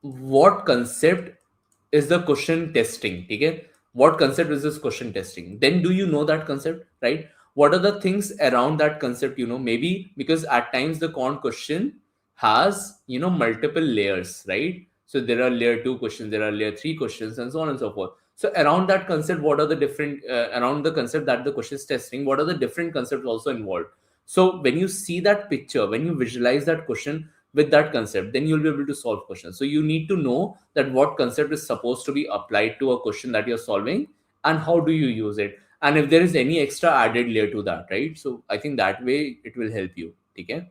what concept is the question testing. Okay, what concept is this question testing? Then do you know that concept, right? What are the things around that concept? Maybe because at times the con question has multiple layers, right? So there are layer 2 questions, there are layer 3 questions, and so on and so forth. So around that concept, what are the different around the concept that the question is testing, what are the different concepts also involved? So when you see that picture, when you visualize that question with that concept, then you'll be able to solve questions. So you need to know that what concept is supposed to be applied to a question that you're solving and how do you use it, and if there is any extra added layer to that, right? So I think that way it will help you. Okay.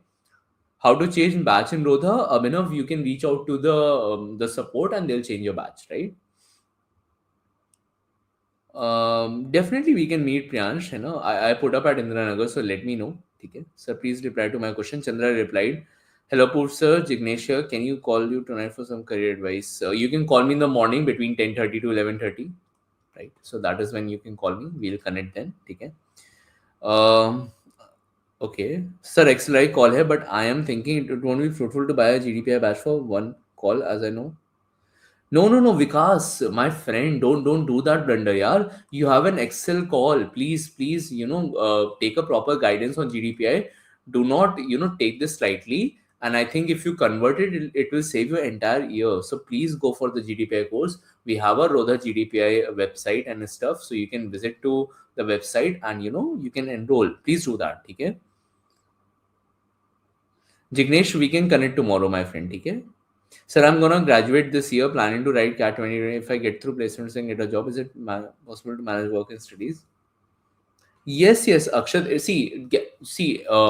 How to change batch in Rodha? Abhinav, you can reach out to the support and they'll change your batch, right? Definitely we can meet Priyansh. I put up at Indranagar, so let me know. Okay. Sir, please reply to my question. Chandra replied, hello, Poor sir, Jignesh here. Can you call you tonight for some career advice? You can call me in the morning between 10:30 to 11:30. Right. So that is when you can call me. We'll connect then. Okay. Um, okay. Sir, XLI call here, but I am thinking it won't be fruitful to buy a GDPI batch for one call, as I know. No, Vikas, my friend, don't do that blunder, yaar. You have an Excel call. Please, take a proper guidance on GDPI. Do not, take this lightly. And I think if you convert it, it will save your entire year. So please go for the GDPI course. We have a Rodha GDPI website and stuff, so you can visit to the website and you can enroll. Please do that, okay? Jignesh, we can connect tomorrow, my friend, okay? Sir, I'm gonna graduate this year, planning to write CAT 2020. If I get through placements and get a job, is it possible to manage work and studies? Yes, Akshat.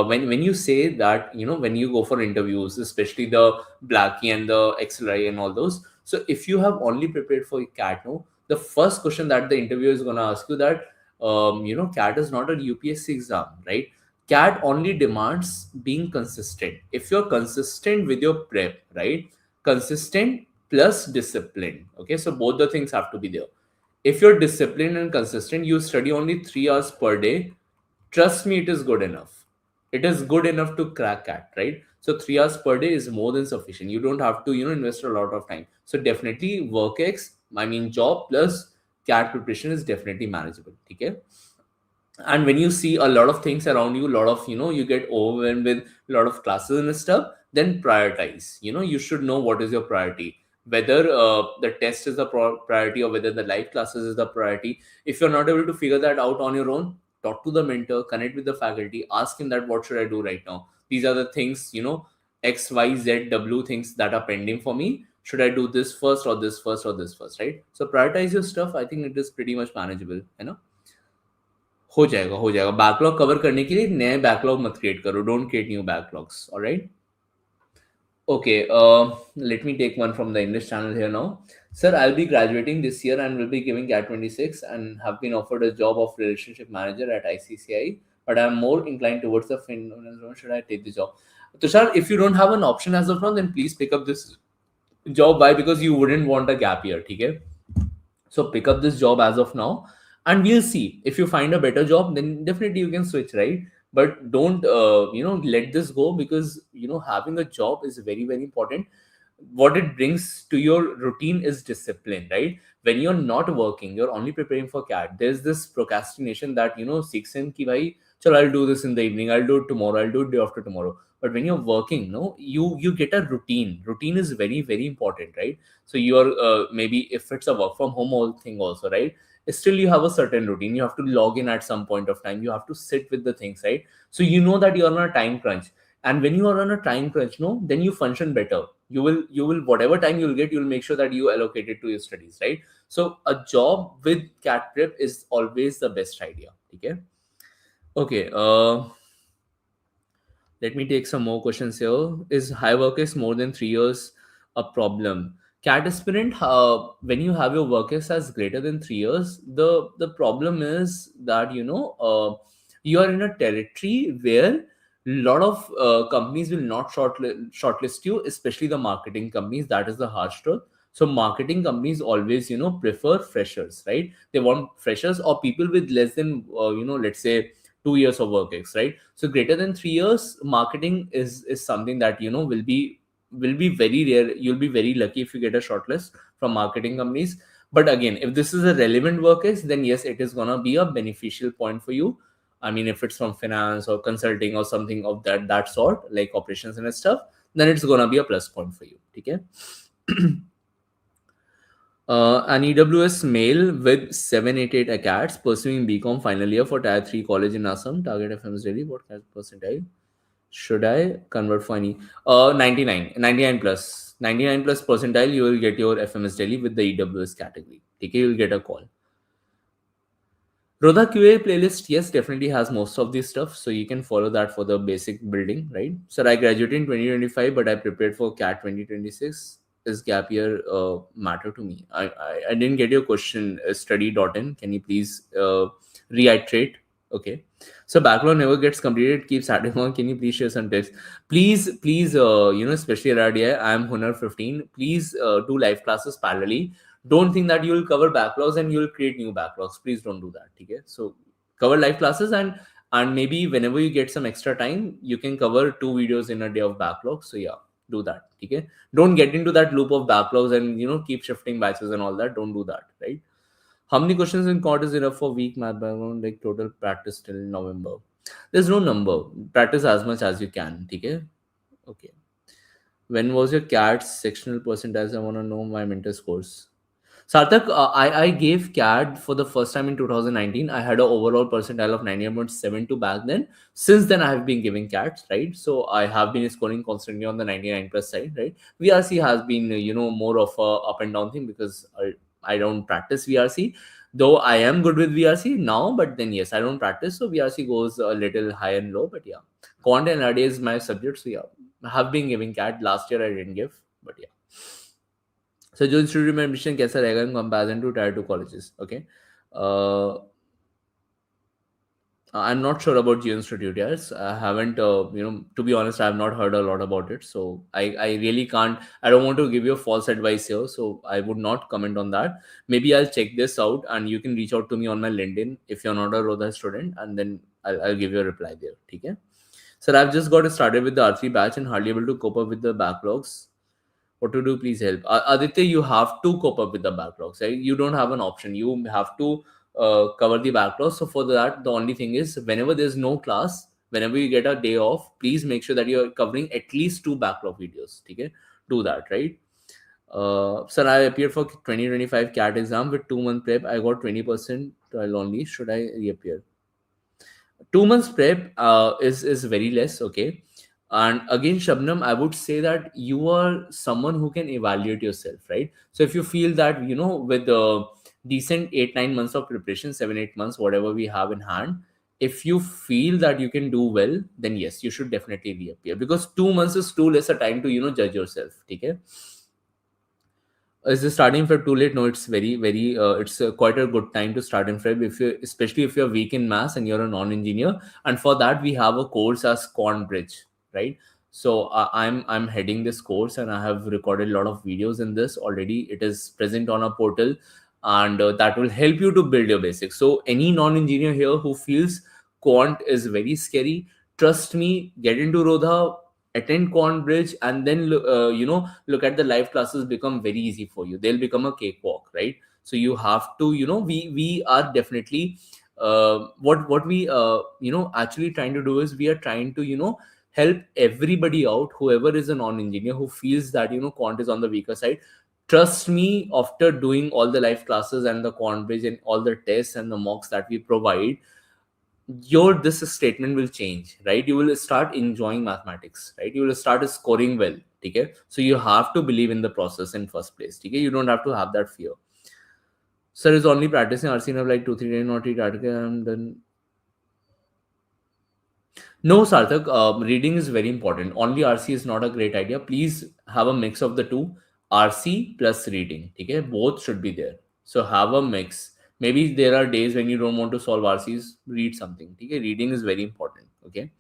When you say that, when you go for interviews, especially the Blackie and the XLI and all those. So if you have only prepared for CAT, no, the first question that the interviewer is gonna ask you that, CAT is not a UPSC exam, right? CAT only demands being consistent. If you're consistent with your prep, right? Consistent plus discipline. Okay, so both the things have to be there. If you're disciplined and consistent, you study only 3 hours per day. Trust me, it is good enough. It is good enough to crack at, right? So 3 hours per day is more than sufficient. You don't have to, invest a lot of time. So definitely job plus CAT preparation is definitely manageable. Okay. And when you see a lot of things around you, a lot of you get overwhelmed with a lot of classes and stuff, then prioritize. You should know what is your priority, whether the test is the priority or whether the live classes is the priority. If you're not able to figure that out on your own, talk to the mentor, connect with the faculty, ask him that what should I do right now. These are the things, XYZW things that are pending for me. Should I do this first or this first or this first, right? So prioritize your stuff. I think it is pretty much manageable. हो जाएगा backlog cover करने के लिए नए backlog मत create करो don't create new backlogs alright okay let me take one from the English channel here now. Sir, I'll be graduating this year and will be giving CAT 26 and have been offered a job of relationship manager at ICCI, but I'm more inclined towards the should I take the job? Tushar, if you don't have an option as of now, then please pick up this job. Why? Because you wouldn't want a gap year, okay? So pick up this job as of now, and we'll see. If you find a better job, then definitely you can switch, right? But don't let this go, because having a job is very very important. What it brings to your routine is discipline, right? When you're not working, you're only preparing for CAT. There's this procrastination that seeks in ki bhai, chalo, I'll do this in the evening, I'll do it tomorrow, I'll do it day after tomorrow. But when you're working, no, you get a routine. Routine is very very important, right? So you're maybe if it's a work from home all thing also, right? Still you have a certain routine. You have to log in at some point of time. You have to sit with the things, right? So you know that you're on a time crunch, and when you are on a time crunch, no, then you function better. You will whatever time you'll get, you'll make sure that you allocate it to your studies, right? So a job with CAT prep is always the best idea. Okay. Let me take some more questions here. Is high work is more than 3 years a problem? CAT aspirant, when you have your work as greater than 3 years, the problem is that you are in a territory where a lot of companies will not shortlist you, especially the marketing companies. That is the harsh truth. So marketing companies always prefer freshers, right? They want freshers or people with less than let's say 2 years of work ex, right? So greater than 3 years, marketing is something that will be very rare. You'll be very lucky if you get a shortlist from marketing companies. But again, if this is a relevant work ex, then yes, it is gonna be a beneficial point for you. I mean, if it's from finance or consulting or something of that sort, like operations and stuff, then it's gonna be a plus point for you. Okay. An EWS male with 788 ACATS pursuing BCom final year for Tier 3 college in Assam. Target FMS Delhi. What kind of percentile should I convert for any? 99 plus. 99 plus percentile, you will get your FMS Delhi with the EWS category. Okay, you will get a call. Rodha QA playlist, yes, definitely has most of this stuff. So you can follow that for the basic building, right? Sir, I graduated in 2025, but I prepared for CAT 2026. Is gap year matter to me? I didn't get your question, study.in. Can you please reiterate? Okay. So backlog never gets completed, keeps adding on. Can you please share some tips? Please, especially at RDI, I am Hunar 15. Please do live classes parallelly. Don't think that you will cover backlogs and you will create new backlogs. Please don't do that. Okay. So cover live classes, and maybe whenever you get some extra time, you can cover 2 videos in a day of backlog. So yeah. Do that. Okay, don't get into that loop of backlogs and keep shifting batches and all that. Don't do that, right? How many questions in court is enough for week math background, like total practice till November? There's no number. Practice as much as you can. Okay. Okay. When was your CAT sectional percentage? I want to know my mentor scores. Sarthak, I gave CAD for the first time in 2019. I had an overall percentile of 98.72 back then. Since then, I have been giving CATs, right? So I have been scoring constantly on the 99 plus side, right? VRC has been, more of a up and down thing because I don't practice VRC. Though I am good with VRC now, but then yes, I don't practice. So VRC goes a little high and low, but yeah. Quant and RD is my subject. So yeah, I have been giving CAT. Last year I didn't give, but yeah. So जो institute में admission कैसा रहेगा in comparison to tier two colleges okay I'm not sure about Geo Institute. Yes, I haven't. To be honest, I have not heard a lot about it. So I really can't. I don't want to give you a false advice here. So I would not comment on that. Maybe I'll check this out, and you can reach out to me on my LinkedIn if you're not a Rodha student, and then I'll give you a reply there. Okay. Sir, I've just got started with the R3 batch and hardly able to cope up with the backlogs. What to do? Please help. Aditya, you have to cope up with the backlogs. Right? You don't have an option. You have to cover the backlogs. So for that, the only thing is whenever there's no class, whenever you get a day off, please make sure that you're covering at least 2 backlog videos. Okay, do that, right? Sir, I appeared for 2025 CAT exam with 2 month prep. I got 20% only. Should I reappear? 2 months prep is very less. Okay, and again, Shabnam, I would say that you are someone who can evaluate yourself, right? So if you feel that with the decent 8-9 months of preparation, 7-8 months, whatever we have in hand, if you feel that you can do well, then yes, you should definitely reappear, because 2 months is too less a time to judge yourself. Okay. Is the starting Feb too late? No, it's very, very. It's quite a good time to start in Feb, if you, especially if you're weak in maths and you're a non-engineer. And for that, we have a course as Corn Bridge, right? So I'm heading this course, and I have recorded a lot of videos in this already. It is present on a portal, and that will help you to build your basics. So any non-engineer here who feels quant is very scary, trust me, get into Rodha, attend Corn Bridge, and then look at the live classes become very easy for you. They'll become a cakewalk, right? So you have to, we are definitely what we actually trying to do is we are trying to help everybody out, whoever is a non-engineer who feels that quant is on the weaker side. Trust me, after doing all the live classes and the Corn Bridge and all the tests and the mocks that we provide, your this statement will change, right? You will start enjoying mathematics, right? You will start scoring well. Okay, so you have to believe in the process in first place. Okay, you don't have to have that fear. Sir, is only practicing RC of like 2-3 days, not read article and then no, Sarthak, reading is very important. Only RC is not a great idea. Please have a mix of the two, RC plus reading. Okay, both should be there. So have a mix. Maybe there are days when you don't want to solve RCs, read something. Okay, reading is very important. Okay.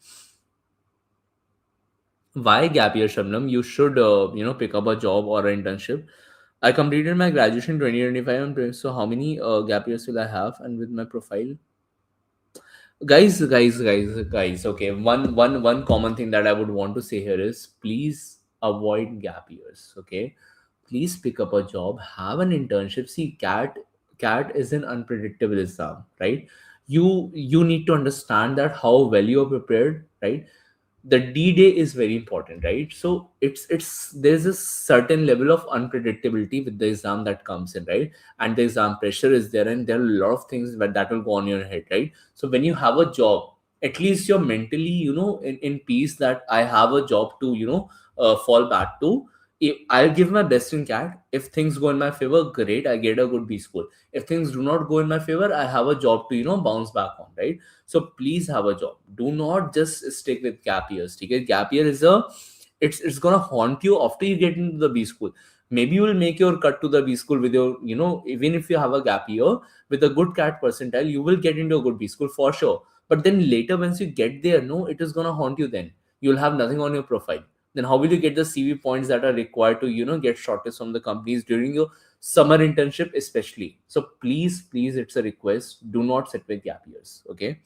Why gap year, Shabnam? You should, pick up a job or an internship. I completed my graduation 2025. So how many gap years will I have? And with my profile, guys, okay, one common thing that I would want to say here is please avoid gap years. Okay, please pick up a job, have an internship. See, cat is an unpredictable exam, right? You need to understand that how well you are prepared, right? The D-Day is very important, right? So it's there's a certain level of unpredictability with the exam that comes in, right? And the exam pressure is there, and there are a lot of things that will go on your head, right? So when you have a job, at least you're mentally, in peace that I have a job to, fall back to. If I'll give my best in CAT. If things go in my favor, great, I get a good B score. If things do not go in my favor, I have a job to, bounce back on, right? So please have a job. Do not just stick with gap years. Okay? Gap year is it's gonna haunt you after you get into the B school. Maybe you will make your cut to the B school with your, even if you have a gap year with a good CAT percentile, you will get into a good B school for sure. But then later, once you get there, no, it is gonna haunt you then. You'll have nothing on your profile. Then how will you get the CV points that are required to, get shortlist from the companies during your summer internship especially? So please, it's a request, do not sit with gap years. Okay.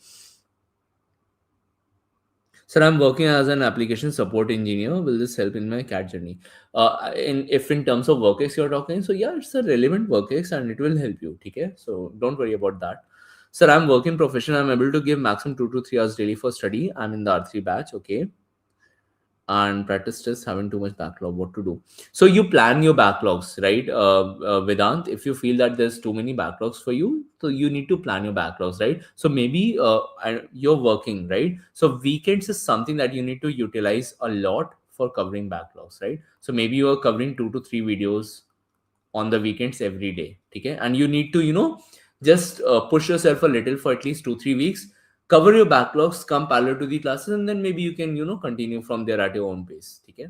Sir, I'm working as an application support engineer. Will this help in my CAT journey? If in terms of workex you're talking, so yeah, it's a relevant workex and it will help you. Okay, so don't worry about that. Sir, I'm working professional. I'm able to give maximum 2 to 3 hours daily for study. I'm in the R3 batch. Okay, and practice just having too much backlog. What to do? So you plan your backlogs, right, Vedant? If you feel that there's too many backlogs for you, so you need to plan your backlogs, right? So maybe you're working, right? So weekends is something that you need to utilize a lot for covering backlogs, right? So maybe you are covering 2 to 3 videos on the weekends every day, okay? And you need to just push yourself a little for at least 2 3 weeks, cover your backlogs, come parallel to the classes, and then maybe you can continue from there at your own pace, okay?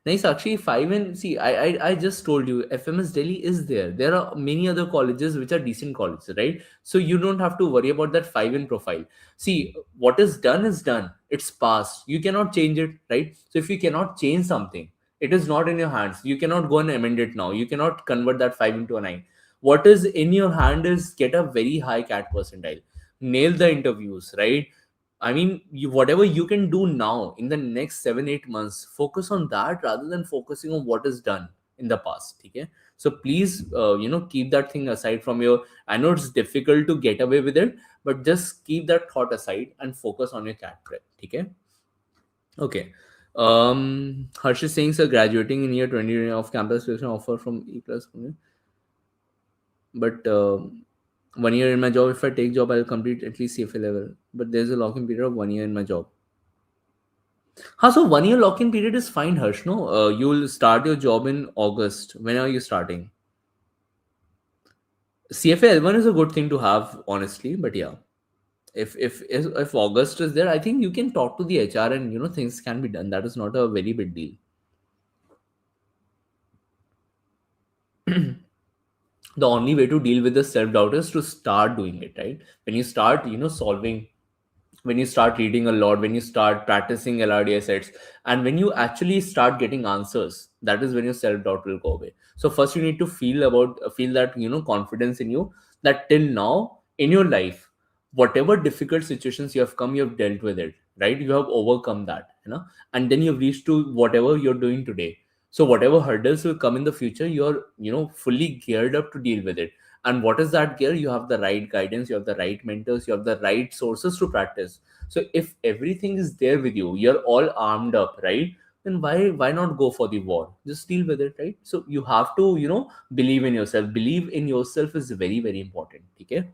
Nice, actually, five and see, I just told you, FMS Delhi is there. There are many other colleges which are decent colleges, right? So you don't have to worry about that five in profile. See, what is done is done. It's past. You cannot change it, right? So if you cannot change something, it is not in your hands. You cannot go and amend it now. You cannot convert that five into a nine. What is in your hand is get a very high cat percentile, nail the interviews, right? I mean, whatever you can do now in the next 7 8 months, focus on that rather than focusing on what is done in the past. Okay, so please, keep that thing aside from your. I know it's difficult to get away with it, but just keep that thought aside and focus on your cat prep. Okay, okay. Harsh is saying, sir, graduating in year 20 of campus placement offer from E plus, but 1 year in my job. If I take job, I'll complete at least CFA level. But there's a lock-in period of 1 year in my job. So 1 year lock-in period is fine, Harsh. No, you'll start your job in August. When are you starting? CFA L1 is a good thing to have, honestly. But yeah, if August is there, I think you can talk to the HR and things can be done. That is not a very big deal. The only way to deal with the self doubt is to start doing it, right? When you start, solving, when you start reading a lot, when you start practicing LRDI sets, and when you actually start getting answers, that is when your self doubt will go away. So first, you need to feel that confidence in you, that till now in your life, whatever difficult situations you have come, you have dealt with it, right? You have overcome that, and then you've reached to whatever you're doing today. So whatever hurdles will come in the future, you're fully geared up to deal with it. And what is that gear? You have the right guidance, you have the right mentors, you have the right sources to practice. So if everything is there with you, you're all armed up, right? Then why not go for the war? Just deal with it, right? So you have to believe in yourself. Believe in yourself is very very important. Okay,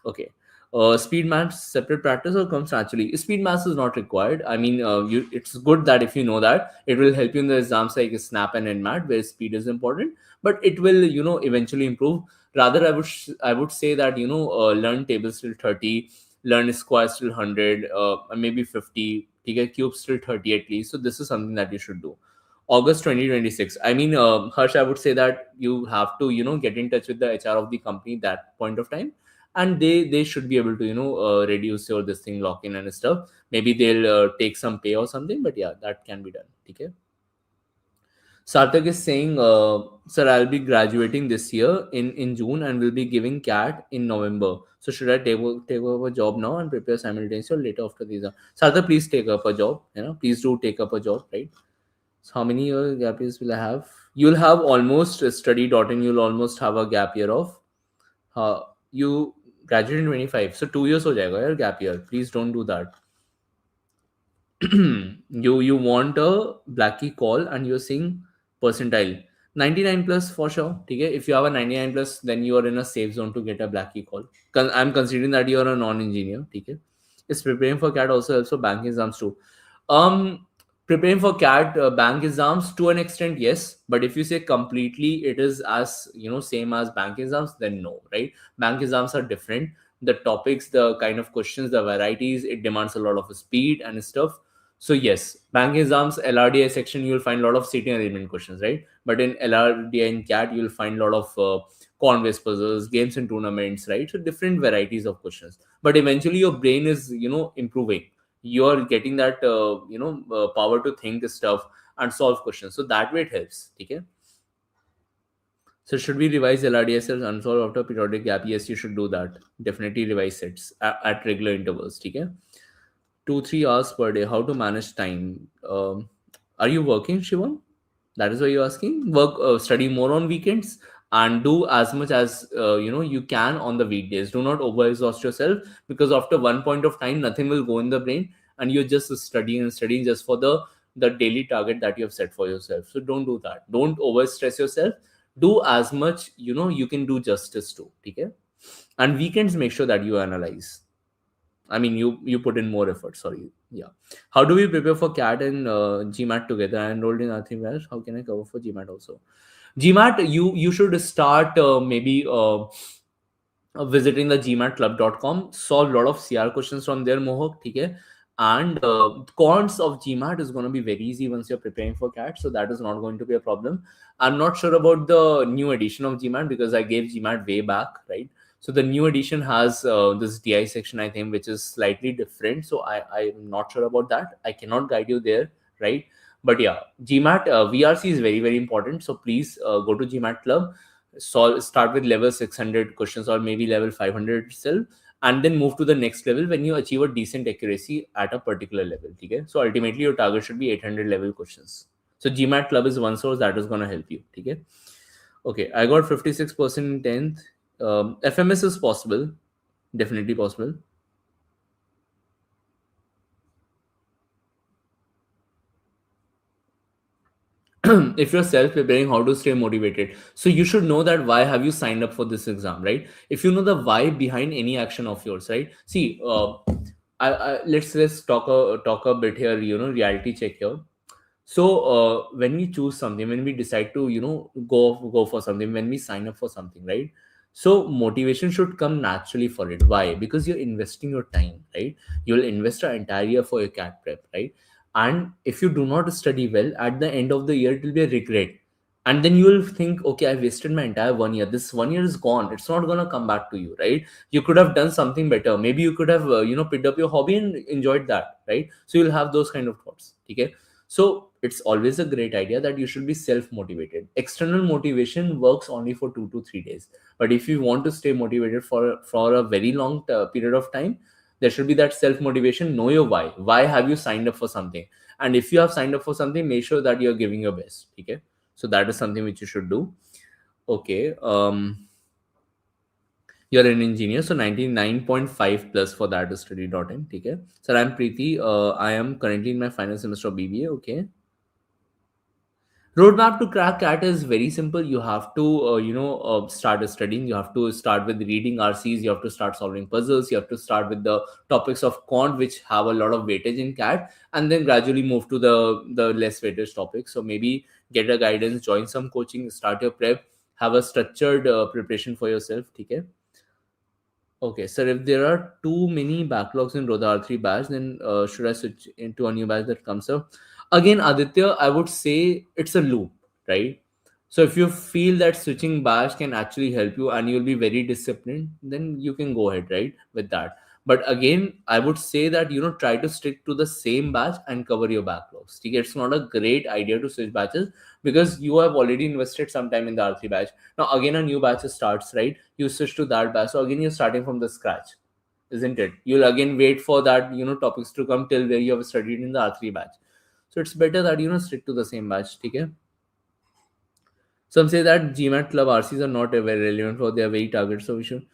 okay. Speed maths separate practice or comes naturally? Speed maths is not required. I mean, it's good that if you know that, it will help you in the exams like Snap and NMAT, where speed is important. But it will eventually improve. Rather, I would say that learn tables till 30, learn squares till 100, maybe 50. Okay, cubes till 30 at least. So this is something that you should do. August 2026. I mean, Harsh, I would say that you have to get in touch with the HR of the company that point of time, and they should be able to reduce your this thing lock in and stuff. Maybe they'll take some pay or something, but yeah, that can be done. Okay. Sarthak is saying, sir, I'll be graduating this year in June and will be giving CAT in November. So should I take up a job now and prepare simultaneously or later after these? Sarthak, please take up a job. Please do take up a job, right? So how many year gap years will I have? You'll have almost study.in. You'll almost have a gap year of. You graduate in 25, so 2 years हो जाएगा यार gap year. Please don't do that. You want a blackie call and you're saying percentile 99 plus for sure. Okay, if you have a 99 plus, then you are in a safe zone to get a blackie call. I'm considering that you are a non-engineer. Okay, is preparing for CAT also helps for bank exams too? um Preparing for CAT bank exams to an extent, yes, but if you say completely it is as same as bank exams, then no, right? Bank exams are different. The topics, the kind of questions, the varieties, it demands a lot of speed and stuff. So yes, bank exams, LRDI section, you'll find a lot of seating arrangement questions, right? But in LRDI and CAT, you'll find a lot of conveys puzzles, games and tournaments, right? So different varieties of questions. But eventually, your brain is improving. You're getting that power to think stuff and solve questions. So that way it helps. Okay. So should we revise LRDSL unsolved after periodic gap? Yes, you should do that. Definitely revise sets at regular intervals. Okay. 2 3 hours per day. How to manage time? Are you working, Shivam? That is why you're asking. Work, study more on weekends, and do as much as you can on the weekdays. Do not overexhaust yourself, because after one point of time, nothing will go in the brain, and you're just studying and studying just for the daily target that you have set for yourself. So don't do that. Don't over stress yourself. Do as much you can do justice to. Okay? And weekends, make sure that you analyze. I mean, you put in more effort. Sorry. Yeah. How do we prepare for CAT and GMAT together? I enrolled in Arthi Welsh. How can I cover for GMAT also? GMAT, you should start maybe visiting the gmatclub.com, solve a lot of CR questions from there, Mohak. Okay? And cons of GMAT is going to be very easy once you're preparing for CAT, so that is not going to be a problem. I'm not sure about the new edition of GMAT because I gave GMAT way back, right? So the new edition has this DI section, I think, which is slightly different. So I'm not sure about that. I cannot guide you there, right? But yeah, GMAT VRC is very, very important. So please go to GMAT Club, start with level 600 questions or maybe level 500 itself, and then move to the next level when you achieve a decent accuracy at a particular level. Okay? So ultimately your target should be 800 level questions. So GMAT Club is one source that is going to help you. Okay? Okay, I got 56% in 10th. FMS is possible, definitely possible. If you're self-preparing, how to stay motivated? So you should know that why have you signed up for this exam, right? If you know the why behind any action of yours, right? See, let's talk a bit here. Reality check here. So when we choose something, when we decide to go for something, when we sign up for something, right? So motivation should come naturally for it. Why? Because you're investing your time, right? You'll invest an entire year for your cat prep, right? And if you do not study well at the end of the year, it will be a regret. And then you will think, okay, I wasted my entire 1 year. This 1 year is gone. It's not gonna come back to you, right? You could have done something better. Maybe you could have picked up your hobby and enjoyed that, right? So you'll have those kind of thoughts. Okay. So it's always a great idea that you should be self motivated. External motivation works only for 2 to 3 days. But if you want to stay motivated for a very long period of time, there should be that self motivation. Know your why. Why have you signed up for something? And if you have signed up for something, make sure that you're giving your best. Okay. So that is something which you should do. Okay. You're an engineer, so 99.5 plus for that is study.in. Okay. Sir, I'm Preeti. I am currently in my final semester of BBA. Okay. Roadmap to crack cat is very simple. You have to start studying. You have to start with reading RCs. You have to start solving puzzles. You have to start with the topics of quant which have a lot of weightage in cat, and then gradually move to the less weightage topics. So maybe get a guidance, join some coaching, start your prep, have a structured preparation for yourself. Okay. Okay, sir, if there are too many backlogs in Rodha R3 batch, then should I switch into a new batch that comes up? Again, Aditya, I would say it's a loop, right? So if you feel that switching batch can actually help you and you'll be very disciplined, then you can go ahead, right, with that. But again, I would say that try to stick to the same batch and cover your backlogs. Okay, it's not a great idea to switch batches because you have already invested some time in the R3 batch. Now again, a new batch starts, right? You switch to that batch, so again you're starting from the scratch, isn't it? You'll again wait for that topics to come till where you have studied in the R3 batch. So it's better that stick to the same batch. Okay. Some say that GMAT club RCs are not very relevant for their very target solution.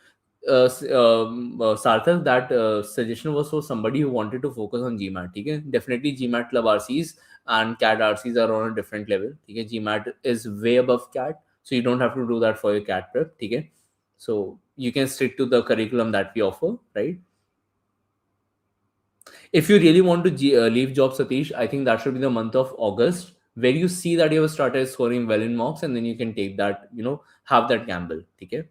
Sarthak, that suggestion was for somebody who wanted to focus on GMAT. Okay? Definitely GMAT club RCs and CAT RCs are on a different level. Okay? GMAT is way above CAT, so you don't have to do that for your CAT prep. Okay? So you can stick to the curriculum that we offer, right? If you really want to leave job, Satish, I think that should be the month of August, where you see that you have started scoring well in mocks, and then you can take that, have that gamble. Okay.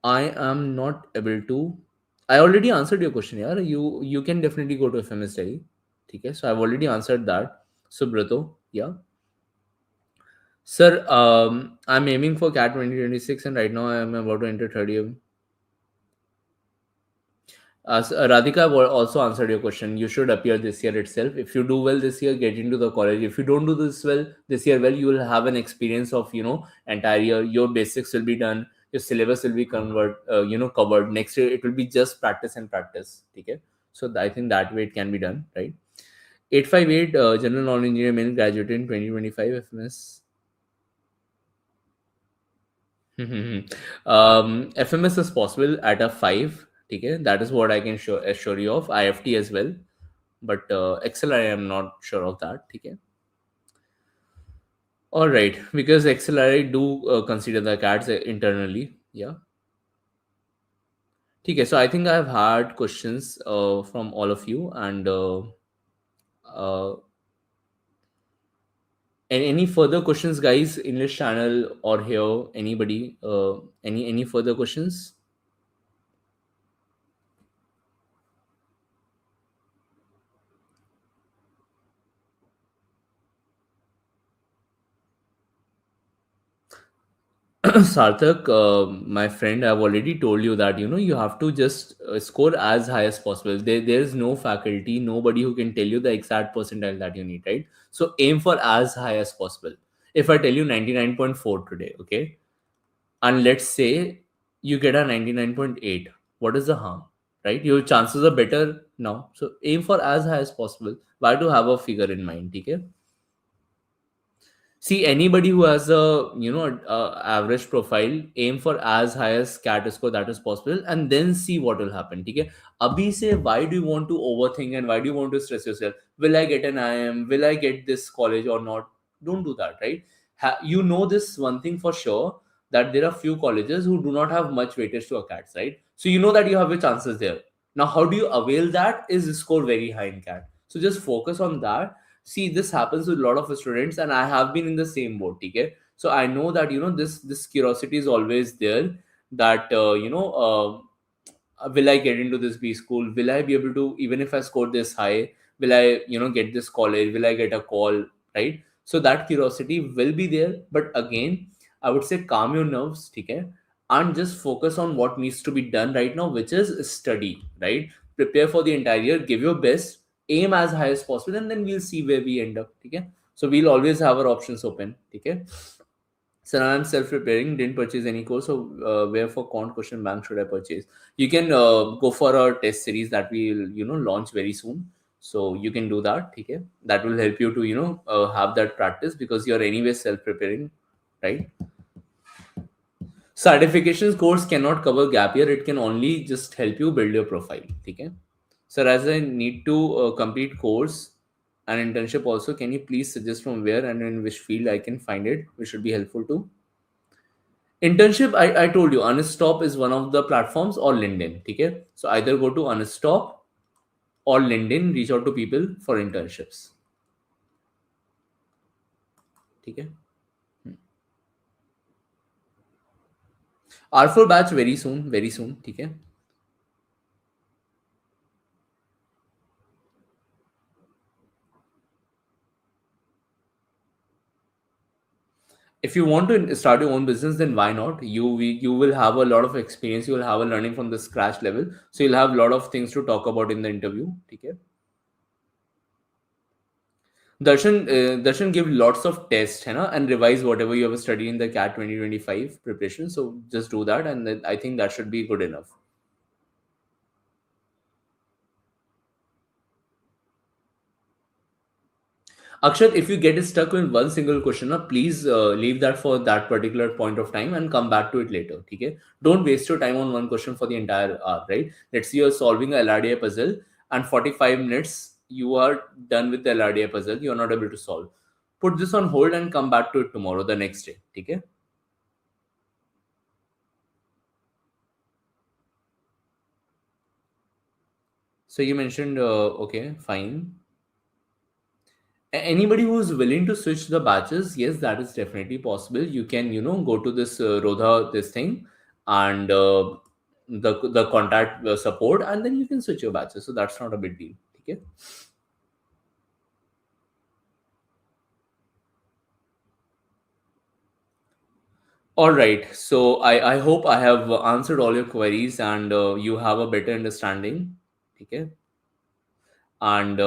I am not able to. I already answered your question. Yeah, you can definitely go to FMS Delhi. Okay, so I've already answered that. Subrato, yeah. Sir, I'm aiming for CAT 2026, and right now I am about to enter third year. Radhika, I've also answered your question. You should appear this year itself. If you do well this year, get into the college. If you don't do this year, you will have an experience of entire year. Your basics will be done. your syllabus will be covered. Next year it will be just practice and practice. Okay, so I think that way it can be done, right? 858 general non-engineer male graduated in 2025 FMS. FMS is possible at a 5. Okay, that is what I can assure you of. IFT as well, but XLI am not sure of that. Okay. All right, because XLI do consider the cats internally. Yeah. Okay, so I think I've had questions from all of you, and uh, any further questions, guys, in this channel or here? Anybody? Any further questions? Sarthak, my friend, I've already told you that you have to just score as high as possible. There's no faculty, nobody who can tell you the exact percentile that you need, right? So aim for as high as possible. If I tell you 99.4 today, okay, and let's say you get a 99.8, what is the harm, right? Your chances are better now. So aim for as high as possible. Why to have a figure in mind, okay? See, anybody who has a average profile, aim for as high as cat score that is possible, and then see what will happen. Okay. Abhi say, why do you want to overthink and why do you want to stress yourself? Will I get an IM? Will I get this college or not? Don't do that, right? You know this one thing for sure, that there are few colleges who do not have much weightage to a cats, right? So you know that you have your chances there. Now, how do you avail that? Is score very high in cat. So just focus on that. See, this happens with a lot of students, and I have been in the same boat. Okay, so I know that this curiosity is always there, that will I get into this B school? Will I be able to, even if I score this high, will I get this college? Will I get a call, right? So that curiosity will be there, but again, I would say calm your nerves, okay, and just focus on what needs to be done right now, which is study, right? Prepare for the entire year, give your best, aim as high as possible, and then we'll see where we end up, okay? So we'll always have our options open, okay? So now I'm self-preparing, didn't purchase any course. So where for quant question bank should I purchase? You can go for a test series that will launch very soon. So you can do that. Okay, that will help you to have that practice, because you're anyway self-preparing, right? Certifications course cannot cover gap year. It can only just help you build your profile. Okay. So as I need to complete course and internship also, can you please suggest from where and in which field I can find it, which should be helpful too? Internship, I told you, Unstop is one of the platforms, or LinkedIn. Okay, so either go to Unstop or LinkedIn, reach out to people for internships. Okay, R4 batch very soon, very soon. Okay, if you want to start your own business, then why not? You will have a lot of experience. You will have a learning from the scratch level, so you'll have a lot of things to talk about in the interview. Okay. Darshan give lots of tests, है ना, and revise whatever you have studied in the CAT 2025 preparation. So just do that, and then I think that should be good enough. Akshat, if you get stuck with one single question, please leave that for that particular point of time and come back to it later. Okay? Don't waste your time on one question for the entire hour, right? Let's say you're solving a LRDI puzzle, and 45 minutes you are done with the LRDI puzzle. You're not able to solve. Put this on hold and come back to it tomorrow, the next day. Okay? So you mentioned, okay, fine. Anybody who's willing to switch the batches, yes, that is definitely possible. You can go to this Rodha this thing, and the contact support, and then you can switch your batches, so that's not a big deal. Okay. All right, so I hope I have answered all your queries, and you have a better understanding. Okay. And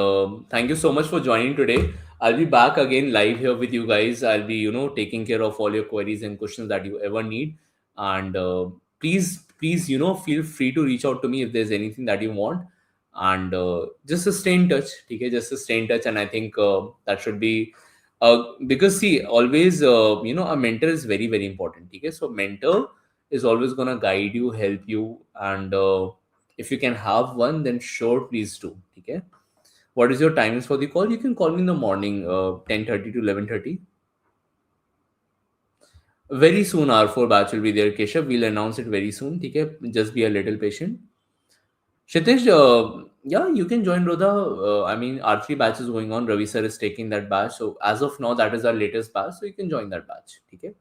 thank you so much for joining today. I'll be back again live here with you guys. I'll be taking care of all your queries and questions that you ever need. And please feel free to reach out to me if there's anything that you want. And just to stay in touch, okay, just to stay in touch. And I think that should be because see, always a mentor is very very important, okay. So mentor is always going to guide you, help you. And if you can have one, then sure, please do, okay. What is your timings for the call? You can call me in the morning, 10:30 to 11:30. Very soon, our four batch will be there, Keshav. We'll announce it very soon. Okay, just be a little patient. Shitish, yeah, you can join Rodha. I mean, our three batch is going on. Ravi sir is taking that batch. So as of now, that is our latest batch. So you can join that batch. Okay.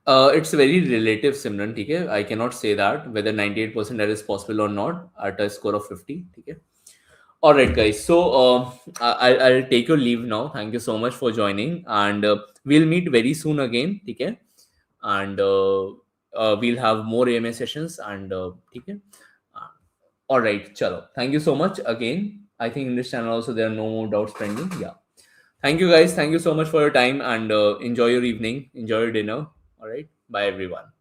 It's very relative, Simran. Okay. I cannot say that whether 98% that is possible or not at a score of 50. Okay. All right, guys. So I'll take your leave now. Thank you so much for joining, and we'll meet very soon again. Okay, and we'll have more AMA sessions. And okay. Uh, all right, chalo. Thank you so much again. I think in this channel also there are no more doubts pending. Yeah. Thank you, guys. Thank you so much for your time, and enjoy your evening. Enjoy your dinner. All right. Bye, everyone.